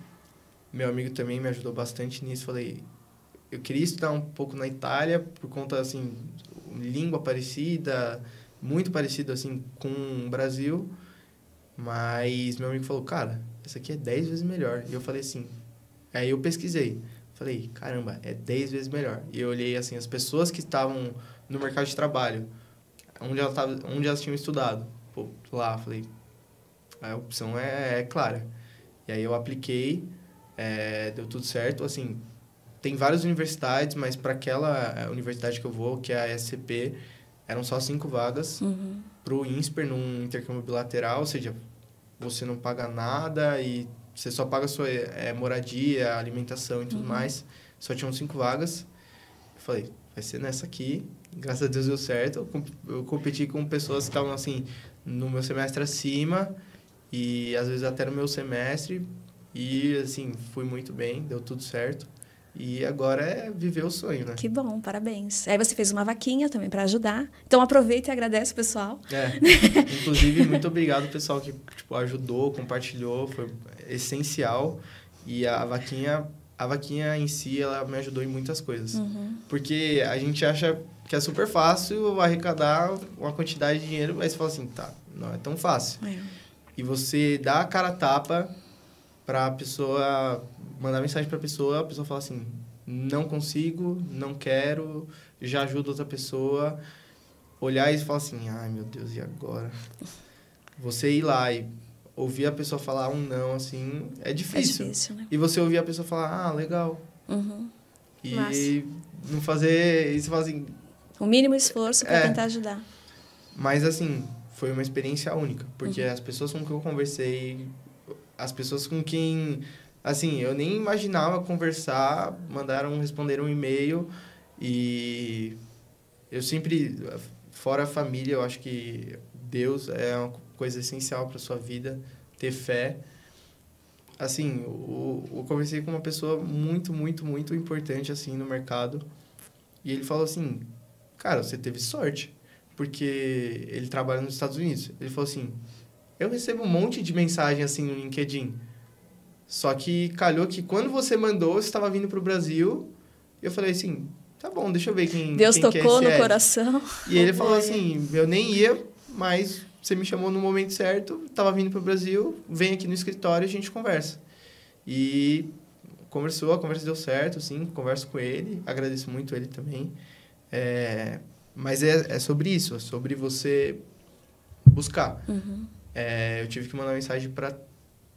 Meu amigo também me ajudou bastante nisso. Falei, eu queria estudar um pouco na Itália, por conta, assim, língua parecida, muito parecido, assim, com o Brasil. Mas meu amigo falou, cara, essa aqui é 10 vezes melhor. E eu falei assim... Aí eu pesquisei. Falei, caramba, é 10 vezes melhor. E eu olhei, assim, as pessoas que estavam no mercado de trabalho, onde elas tinham estudado. Pô, lá, falei, a opção é clara. E aí eu apliquei... deu tudo certo, assim, tem várias universidades, mas para aquela universidade que eu vou, que é a SCP, eram só 5 vagas para o INSPER num intercâmbio bilateral, ou seja, você não paga nada e você só paga a sua moradia, alimentação e tudo mais, só tinham 5 vagas. Eu falei, vai ser nessa aqui, graças a Deus deu certo, eu competi com pessoas que estavam, assim, no meu semestre acima e às vezes até no meu semestre. E, assim, fui muito bem, deu tudo certo. E agora é viver o sonho, né? Que bom, parabéns. Aí você fez uma vaquinha também para ajudar. Então, aproveita e agradece o pessoal. Inclusive, muito obrigado ao pessoal que ajudou, compartilhou, foi essencial. E a vaquinha em si, ela me ajudou em muitas coisas. Porque a gente acha que é super fácil arrecadar uma quantidade de dinheiro, mas você fala assim, tá, não é tão fácil. E você dá a cara a tapa... para a pessoa mandar mensagem para a pessoa fala assim, não consigo, não quero, já ajuda outra pessoa, olhar e falar assim, ai meu Deus, e agora? Você ir lá e ouvir a pessoa falar um não, assim, é difícil. É difícil, né? E você ouvir a pessoa falar, legal. E não fazer isso, assim... O mínimo esforço para tentar ajudar. Mas, assim, foi uma experiência única, porque as pessoas com que eu conversei... as pessoas com quem, assim, eu nem imaginava conversar, responderam um e-mail e eu sempre, fora a família, eu acho que Deus é uma coisa essencial para sua vida, ter fé. Assim, eu conversei com uma pessoa muito, muito, muito importante, assim, no mercado. E ele falou assim, cara, você teve sorte. Porque ele trabalha nos Estados Unidos. Ele falou assim, eu recebo um monte de mensagem, assim, no LinkedIn. Só que calhou que quando você mandou, você estava vindo para o Brasil. E eu falei assim, tá bom, deixa eu ver quem Deus quem tocou que é no coração. E ele falou assim, eu nem ia, mas você me chamou no momento certo, estava vindo para o Brasil, vem aqui no escritório e a gente conversa. E a conversa deu certo, assim, converso com ele, agradeço muito ele também. Mas é sobre isso, é sobre você buscar. Uhum. Eu tive que mandar mensagem para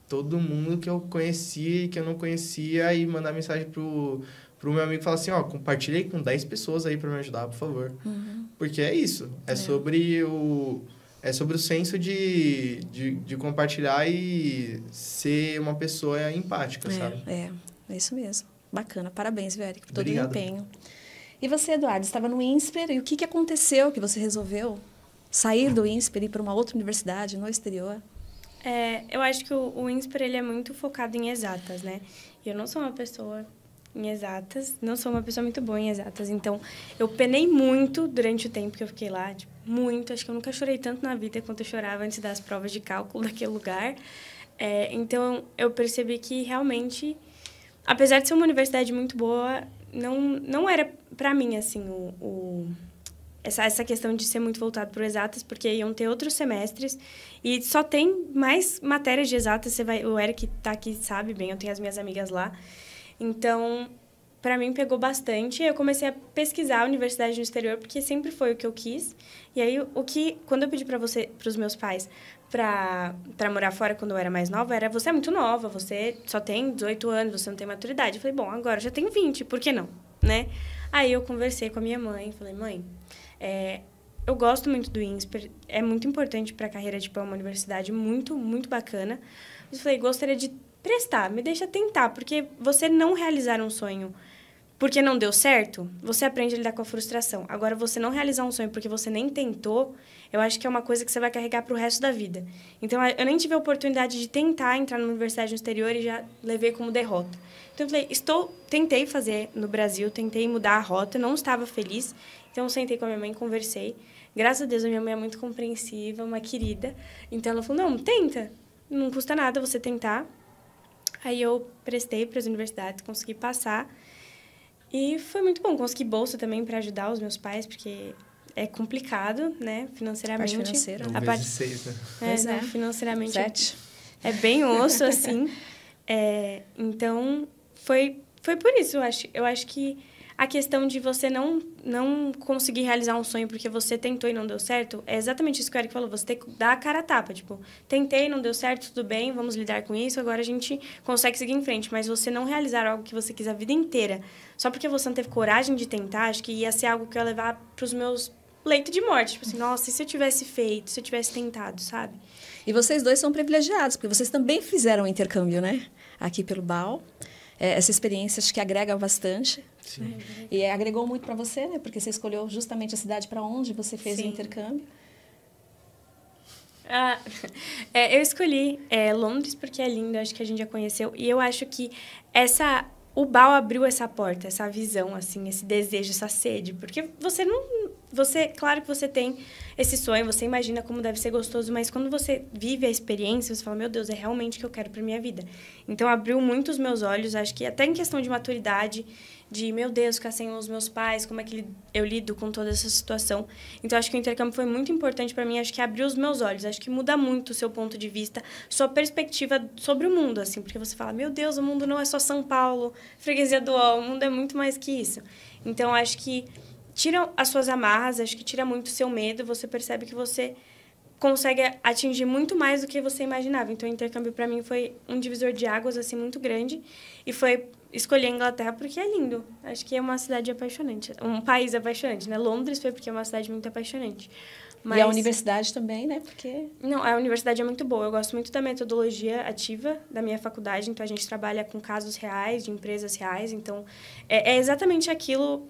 todo mundo que eu conhecia e que eu não conhecia e mandar mensagem pro meu amigo e falar assim, ó, compartilhei com 10 pessoas aí para me ajudar, por favor. Uhum. Porque é isso, sobre o senso de compartilhar e ser uma pessoa empática, sabe? É isso mesmo. Bacana. Parabéns, viu, Eric, por todo Obrigado. o empenho. E você, Eduardo, estava no INSPER e o que aconteceu que você resolveu sair do INSPER e ir para uma outra universidade no exterior? Eu acho que o INSPER ele é muito focado em exatas, né? E eu não sou uma pessoa em exatas, não sou uma pessoa muito boa em exatas. Então, eu penei muito durante o tempo que eu fiquei lá, tipo, muito. Acho que eu nunca chorei tanto na vida quanto eu chorava antes das provas de cálculo daquele lugar. Então, eu percebi que realmente, apesar de ser uma universidade muito boa, não era para mim, assim, essa questão de ser muito voltado para exatas, porque iam ter outros semestres e só tem mais matérias de exatas. O Eric tá aqui, sabe bem, eu tenho as minhas amigas lá. Então, para mim, pegou bastante. Eu comecei a pesquisar a universidade no exterior, porque sempre foi o que eu quis. E aí, quando eu pedi para os meus pais para morar fora quando eu era mais nova, você é muito nova, você só tem 18 anos, você não tem maturidade. Eu falei, bom, agora eu já tenho 20, por que não, né? Aí eu conversei com a minha mãe, falei, mãe, eu gosto muito do INSPER, é muito importante para a carreira, tipo, é uma universidade muito, muito bacana. Eu falei, gostaria de prestar, me deixa tentar, porque você não realizar um sonho porque não deu certo, você aprende a lidar com a frustração. Agora, você não realizar um sonho porque você nem tentou, eu acho que é uma coisa que você vai carregar para o resto da vida. Então, eu nem tive a oportunidade de tentar entrar numa universidade no exterior e já levei como derrota. Então, eu falei, tentei fazer no Brasil, tentei mudar a rota, não estava feliz. Então, eu sentei com a minha mãe, conversei. Graças a Deus, a minha mãe é muito compreensiva, uma querida. Então, ela falou, não, tenta. Não custa nada você tentar. Aí, eu prestei para as universidades, consegui passar. E foi muito bom. Consegui bolsa também para ajudar os meus pais, porque é complicado, né, financeiramente. A parte financeira. A parte 6, né? Financeiramente 7. É bem osso, assim. Então, foi por isso, eu acho que a questão de você não conseguir realizar um sonho porque você tentou e não deu certo, é exatamente isso que o Eric falou, você tem que dar a cara a tapa, tipo, tentei, não deu certo, tudo bem, vamos lidar com isso, agora a gente consegue seguir em frente, mas você não realizar algo que você quis a vida inteira, só porque você não teve coragem de tentar, acho que ia ser algo que eu ia levar pros meus leitos de morte, tipo assim, nossa, e se eu tivesse feito, se eu tivesse tentado, sabe? E vocês dois são privilegiados, porque vocês também fizeram um intercâmbio, né? Aqui pelo BAU. Essa experiência acho que agrega bastante. Sim. E agregou muito para você, né? Porque você escolheu justamente a cidade para onde você fez o intercâmbio. Eu escolhi Londres porque é lindo, acho que a gente já conheceu. E eu acho que o BAU abriu essa porta, essa visão, assim, esse desejo, essa sede. Porque claro que você tem esse sonho, você imagina como deve ser gostoso, mas quando você vive a experiência, você fala, meu Deus, é realmente o que eu quero para minha vida. Então, abriu muito os meus olhos, acho que até em questão de maturidade, de, meu Deus, ficar sem os meus pais, como é que eu lido com toda essa situação. Então, acho que o intercâmbio foi muito importante para mim, acho que abriu os meus olhos, acho que muda muito o seu ponto de vista, sua perspectiva sobre o mundo, assim, porque você fala, meu Deus, o mundo não é só São Paulo, Freguesia do Ó, o mundo é muito mais que isso. Então, acho que tira as suas amarras, acho que tira muito o seu medo, você percebe que você consegue atingir muito mais do que você imaginava. Então, o intercâmbio, para mim, foi um divisor de águas, assim, muito grande. E foi escolher a Inglaterra porque é lindo. Acho que é uma cidade apaixonante. Um país apaixonante, né? Londres foi porque é uma cidade muito apaixonante. E a universidade também, né? Porque... Não, a universidade é muito boa. Eu gosto muito da metodologia ativa da minha faculdade. Então, a gente trabalha com casos reais, de empresas reais. Então, é exatamente aquilo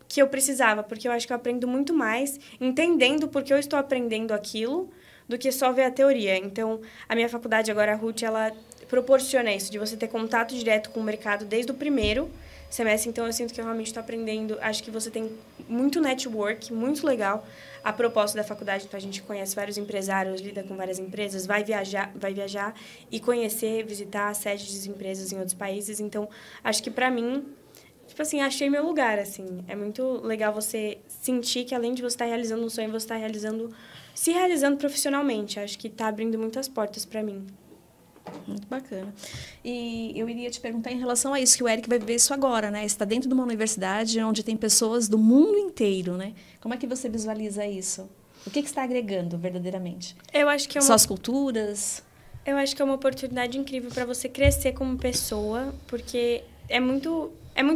que eu precisava. Porque eu acho que eu aprendo muito mais entendendo por que eu estou aprendendo aquilo do que só ver a teoria. Então, a minha faculdade agora, a RUT, ela proporciona isso, de você ter contato direto com o mercado desde o primeiro semestre. Então, eu sinto que eu realmente estou aprendendo. Acho que você tem muito network, muito legal. A proposta da faculdade, então, a gente conhece vários empresários, lida com várias empresas, vai viajar e conhecer, visitar sedes de empresas em outros países. Então, acho que, para mim, tipo assim, achei meu lugar, assim. É muito legal você sentir que, além de você estar realizando um sonho, você está se realizando profissionalmente. Acho que está abrindo muitas portas para mim. Muito bacana. E eu iria te perguntar em relação a isso, que o Eric vai viver isso agora, né? Está dentro de uma universidade onde tem pessoas do mundo inteiro, né? Como é que você visualiza isso? O que está agregando verdadeiramente? Eu acho que Só as culturas? Eu acho que é uma oportunidade incrível para você crescer como pessoa, porque é muito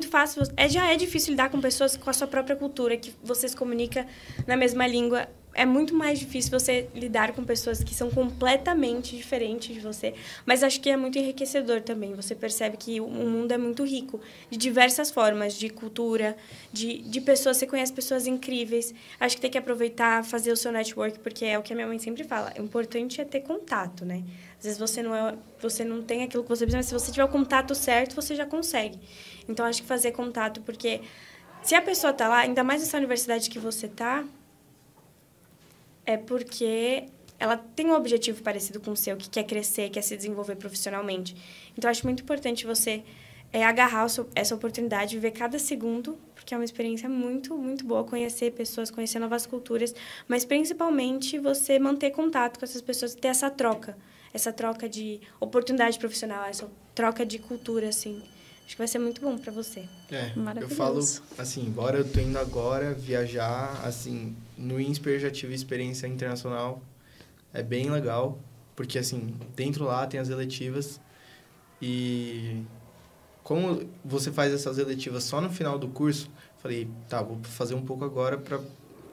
fácil, já é difícil lidar com pessoas com a sua própria cultura, que você se comunica na mesma língua. É muito mais difícil você lidar com pessoas que são completamente diferentes de você, mas acho que é muito enriquecedor também. Você percebe que o mundo é muito rico, de diversas formas, de cultura, de pessoas. Você conhece pessoas incríveis. Acho que tem que aproveitar, fazer o seu network, porque é o que a minha mãe sempre fala. O importante é ter contato, né? Às vezes você não tem aquilo que você precisa, mas se você tiver o contato certo, você já consegue. Então, acho que fazer contato, porque se a pessoa está lá, ainda mais nessa universidade que você está, é porque ela tem um objetivo parecido com o seu, que quer crescer, quer se desenvolver profissionalmente. Então, acho muito importante você agarrar essa oportunidade, viver cada segundo, porque é uma experiência muito, muito boa, conhecer pessoas, conhecer novas culturas, mas, principalmente, você manter contato com essas pessoas, ter essa troca de oportunidade profissional, essa troca de cultura, assim. Acho que vai ser muito bom para você. Eu falo, assim, embora eu tô indo agora viajar, assim, no INSPER eu já tive experiência internacional, é bem legal, porque, assim, dentro lá tem as eletivas e como você faz essas eletivas só no final do curso, falei, tá, vou fazer um pouco agora para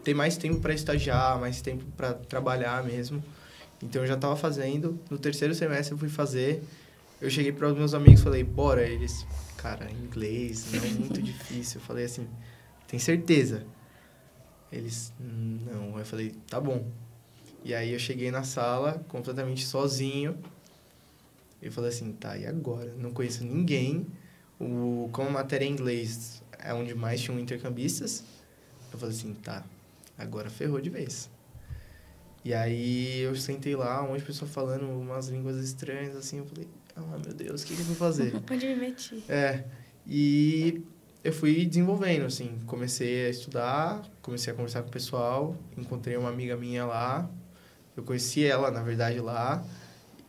ter mais tempo para estagiar, mais tempo para trabalhar mesmo. Então, eu já estava fazendo, no terceiro semestre eu fui fazer, eu cheguei para os meus amigos e falei, bora, eles... Cara, inglês, não, muito difícil. Eu falei assim, tem certeza? Eles, não. Eu falei, tá bom. E aí eu cheguei na sala, completamente sozinho. Eu falei assim, tá, e agora? Não conheço ninguém. Como a matéria em inglês é onde mais tinham intercambistas, eu falei assim, tá, agora ferrou de vez. E aí eu sentei lá, um monte de pessoa falando umas línguas estranhas, assim, eu falei, meu Deus, o que eu vou fazer? Onde me meti? E eu fui desenvolvendo, assim, comecei a estudar, comecei a conversar com o pessoal, encontrei uma amiga minha lá, eu conheci ela, na verdade, lá,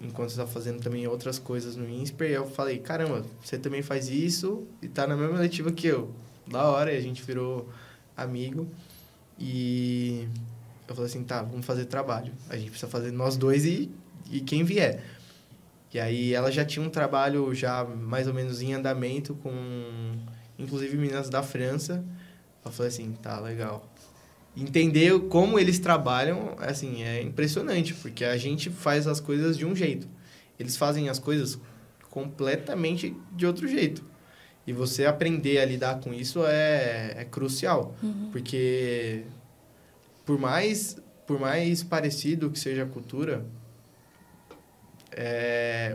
enquanto eu estava fazendo também outras coisas no INSPER, e eu falei, caramba, você também faz isso e tá na mesma letiva que eu. Da hora, e a gente virou amigo, e eu falei assim, tá, vamos fazer trabalho, a gente precisa fazer nós dois e quem vier. E aí ela já tinha um trabalho já mais ou menos em andamento com, inclusive, meninas da França. Eu falei assim, tá, legal. Entender como eles trabalham, assim, é impressionante, porque a gente faz as coisas de um jeito. Eles fazem as coisas completamente de outro jeito. E você aprender a lidar com isso é crucial. Porque por mais parecido que seja a cultura...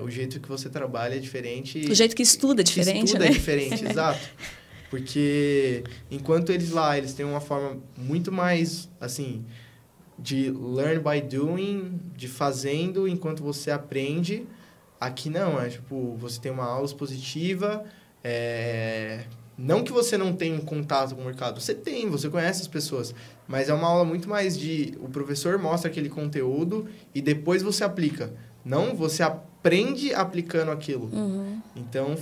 o jeito que você trabalha é diferente. O jeito que estuda é diferente, né? É diferente, exato. Porque enquanto eles têm uma forma muito mais, assim, de learn by doing, de fazendo enquanto você aprende. Aqui não, tipo, você tem uma aula expositiva, não que você não tenha um contato com o mercado, você conhece as pessoas, mas é uma aula muito mais o professor mostra aquele conteúdo e depois você aplica. Não, você aprende aplicando aquilo. Então,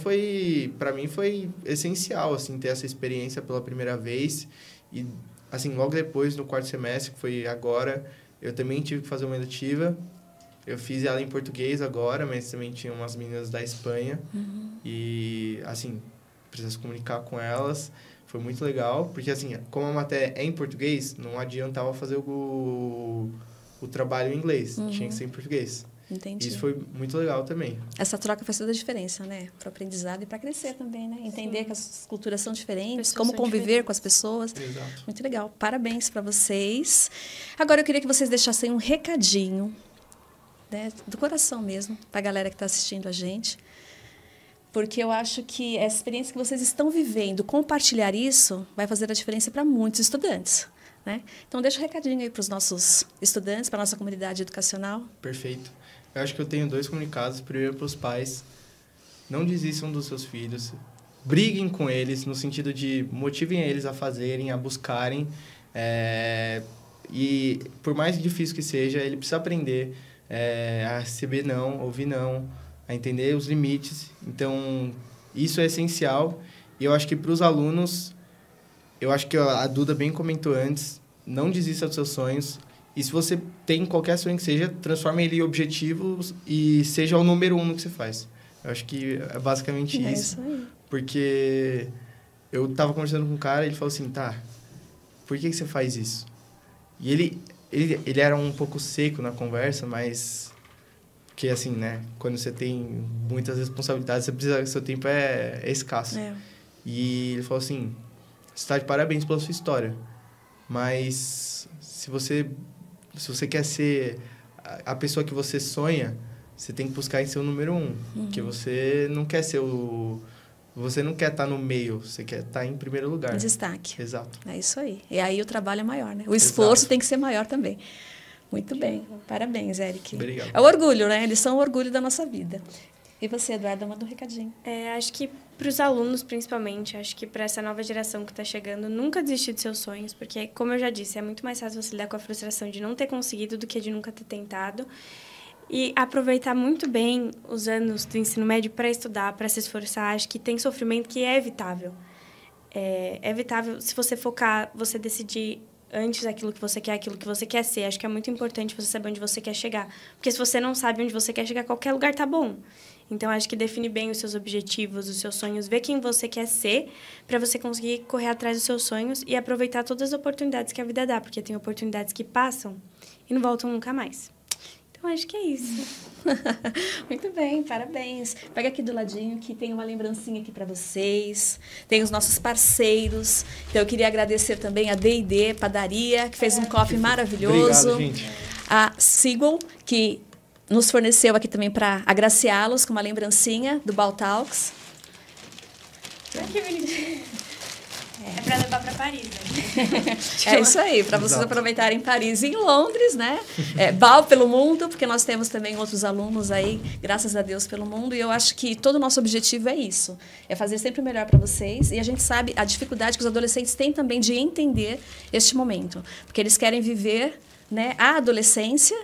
para mim, foi essencial, assim, ter essa experiência pela primeira vez. E, assim, logo depois, no quarto semestre, que foi agora, eu também tive que fazer uma eletiva. Eu fiz ela em português agora, mas também tinha umas meninas da Espanha. E, assim, precisa se comunicar com elas. Foi muito legal, porque assim, como a matéria é em português, não adiantava fazer o trabalho em inglês, tinha que ser em português. Entendi. Isso foi muito legal também. Essa troca faz toda a diferença, né? Para o aprendizado e para crescer também, né? Entender que as culturas são diferentes, como conviver com as pessoas. Exato. Muito legal. Parabéns para vocês. Agora eu queria que vocês deixassem um recadinho, né, do coração mesmo, para a galera que está assistindo a gente. Porque eu acho que essa experiência que vocês estão vivendo, compartilhar isso, vai fazer a diferença para muitos estudantes, né? Então, deixa um recadinho aí para os nossos estudantes, para a nossa comunidade educacional. Perfeito. Eu acho que eu tenho 2 comunicados. Primeiro, para os pais. Não desistam dos seus filhos. Briguem com eles, no sentido de motivem eles a fazerem, a buscarem. E, por mais difícil que seja, ele precisa aprender a receber não, ouvir não, a entender os limites. Então, isso é essencial. E eu acho que para os alunos, eu acho que a Duda bem comentou antes, não desista dos seus sonhos. E se você tem qualquer sonho que seja, transforme ele em objetivos e seja o número 1 no que você faz. Eu acho que é basicamente isso. Isso aí. Porque eu estava conversando com um cara e ele falou assim, tá, por que você faz isso? E ele era um pouco seco na conversa, mas... Porque, assim, né, quando você tem muitas responsabilidades, seu tempo é escasso. E ele falou assim, você está de parabéns pela sua história, mas se você quer ser a pessoa que você sonha, você tem que buscar em ser o número 1. Porque você não quer ser você não quer estar no meio, você quer estar em primeiro lugar. Destaque. Exato. É isso aí. E aí o trabalho é maior, né? O esforço tem que ser maior também. Muito bem. Parabéns, Eric. Obrigado. É o orgulho, né? Eles são o orgulho da nossa vida. E você, Eduarda, manda um recadinho. Acho que para os alunos, principalmente, acho que para essa nova geração que está chegando, nunca desistir dos seus sonhos, porque, como eu já disse, é muito mais fácil você lidar com a frustração de não ter conseguido do que de nunca ter tentado. E aproveitar muito bem os anos do ensino médio para estudar, para se esforçar. Acho que tem sofrimento que é evitável. É evitável se você focar, você decidir antes aquilo que você quer ser. Acho que é muito importante você saber onde você quer chegar. Porque se você não sabe onde você quer chegar, qualquer lugar tá bom. Então, acho que define bem os seus objetivos, os seus sonhos, ver quem você quer ser, para você conseguir correr atrás dos seus sonhos e aproveitar todas as oportunidades que a vida dá, porque tem oportunidades que passam e não voltam nunca mais. Então, acho que é isso. Muito bem, parabéns. Pega aqui do ladinho que tem uma lembrancinha aqui para vocês. Tem os nossos parceiros. Então, eu queria agradecer também a D&D Padaria, que fez um coffee maravilhoso. Obrigado, gente. A Seagull, que nos forneceu aqui também para agraciá-los com uma lembrancinha do Baltalks. Que bonitinho. É para levar para Paris, né? É isso aí, para vocês aproveitarem Paris e em Londres, né? Bal pelo mundo, porque nós temos também outros alunos aí, graças a Deus, pelo mundo. E eu acho que todo o nosso objetivo é isso, é fazer sempre o melhor para vocês. E a gente sabe a dificuldade que os adolescentes têm também de entender este momento, porque eles querem viver, né, a adolescência,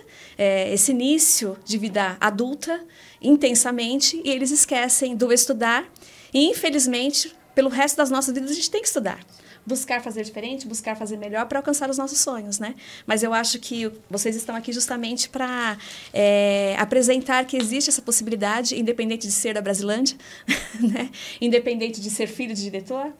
esse início de vida adulta, intensamente, e eles esquecem do estudar. E, infelizmente, pelo resto das nossas vidas, a gente tem que estudar. Buscar fazer diferente, buscar fazer melhor para alcançar os nossos sonhos, né? Mas eu acho que vocês estão aqui justamente para apresentar que existe essa possibilidade, independente de ser da Brasilândia, né? Independente de ser filho de diretor.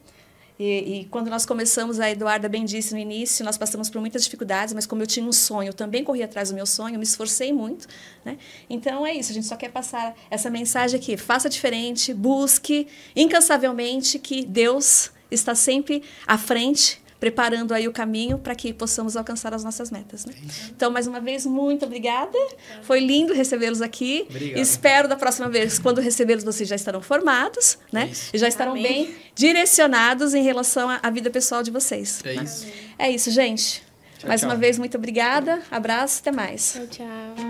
E quando nós começamos, a Eduarda bem disse no início, nós passamos por muitas dificuldades, mas como eu tinha um sonho, eu também corri atrás do meu sonho, me esforcei muito, né? Então é isso, a gente só quer passar essa mensagem aqui, faça diferente, busque incansavelmente, que Deus está sempre à frente, preparando aí o caminho para que possamos alcançar as nossas metas, né? Então, mais uma vez, muito obrigada. Foi lindo recebê-los aqui. Obrigado. Espero da próxima vez, quando recebê-los, vocês já estarão formados, né? E já estarão bem direcionados em relação à vida pessoal de vocês. É isso. É isso, gente. Tchau, Mais tchau. uma vez, muito obrigada. Abraço, até mais. Tchau, tchau.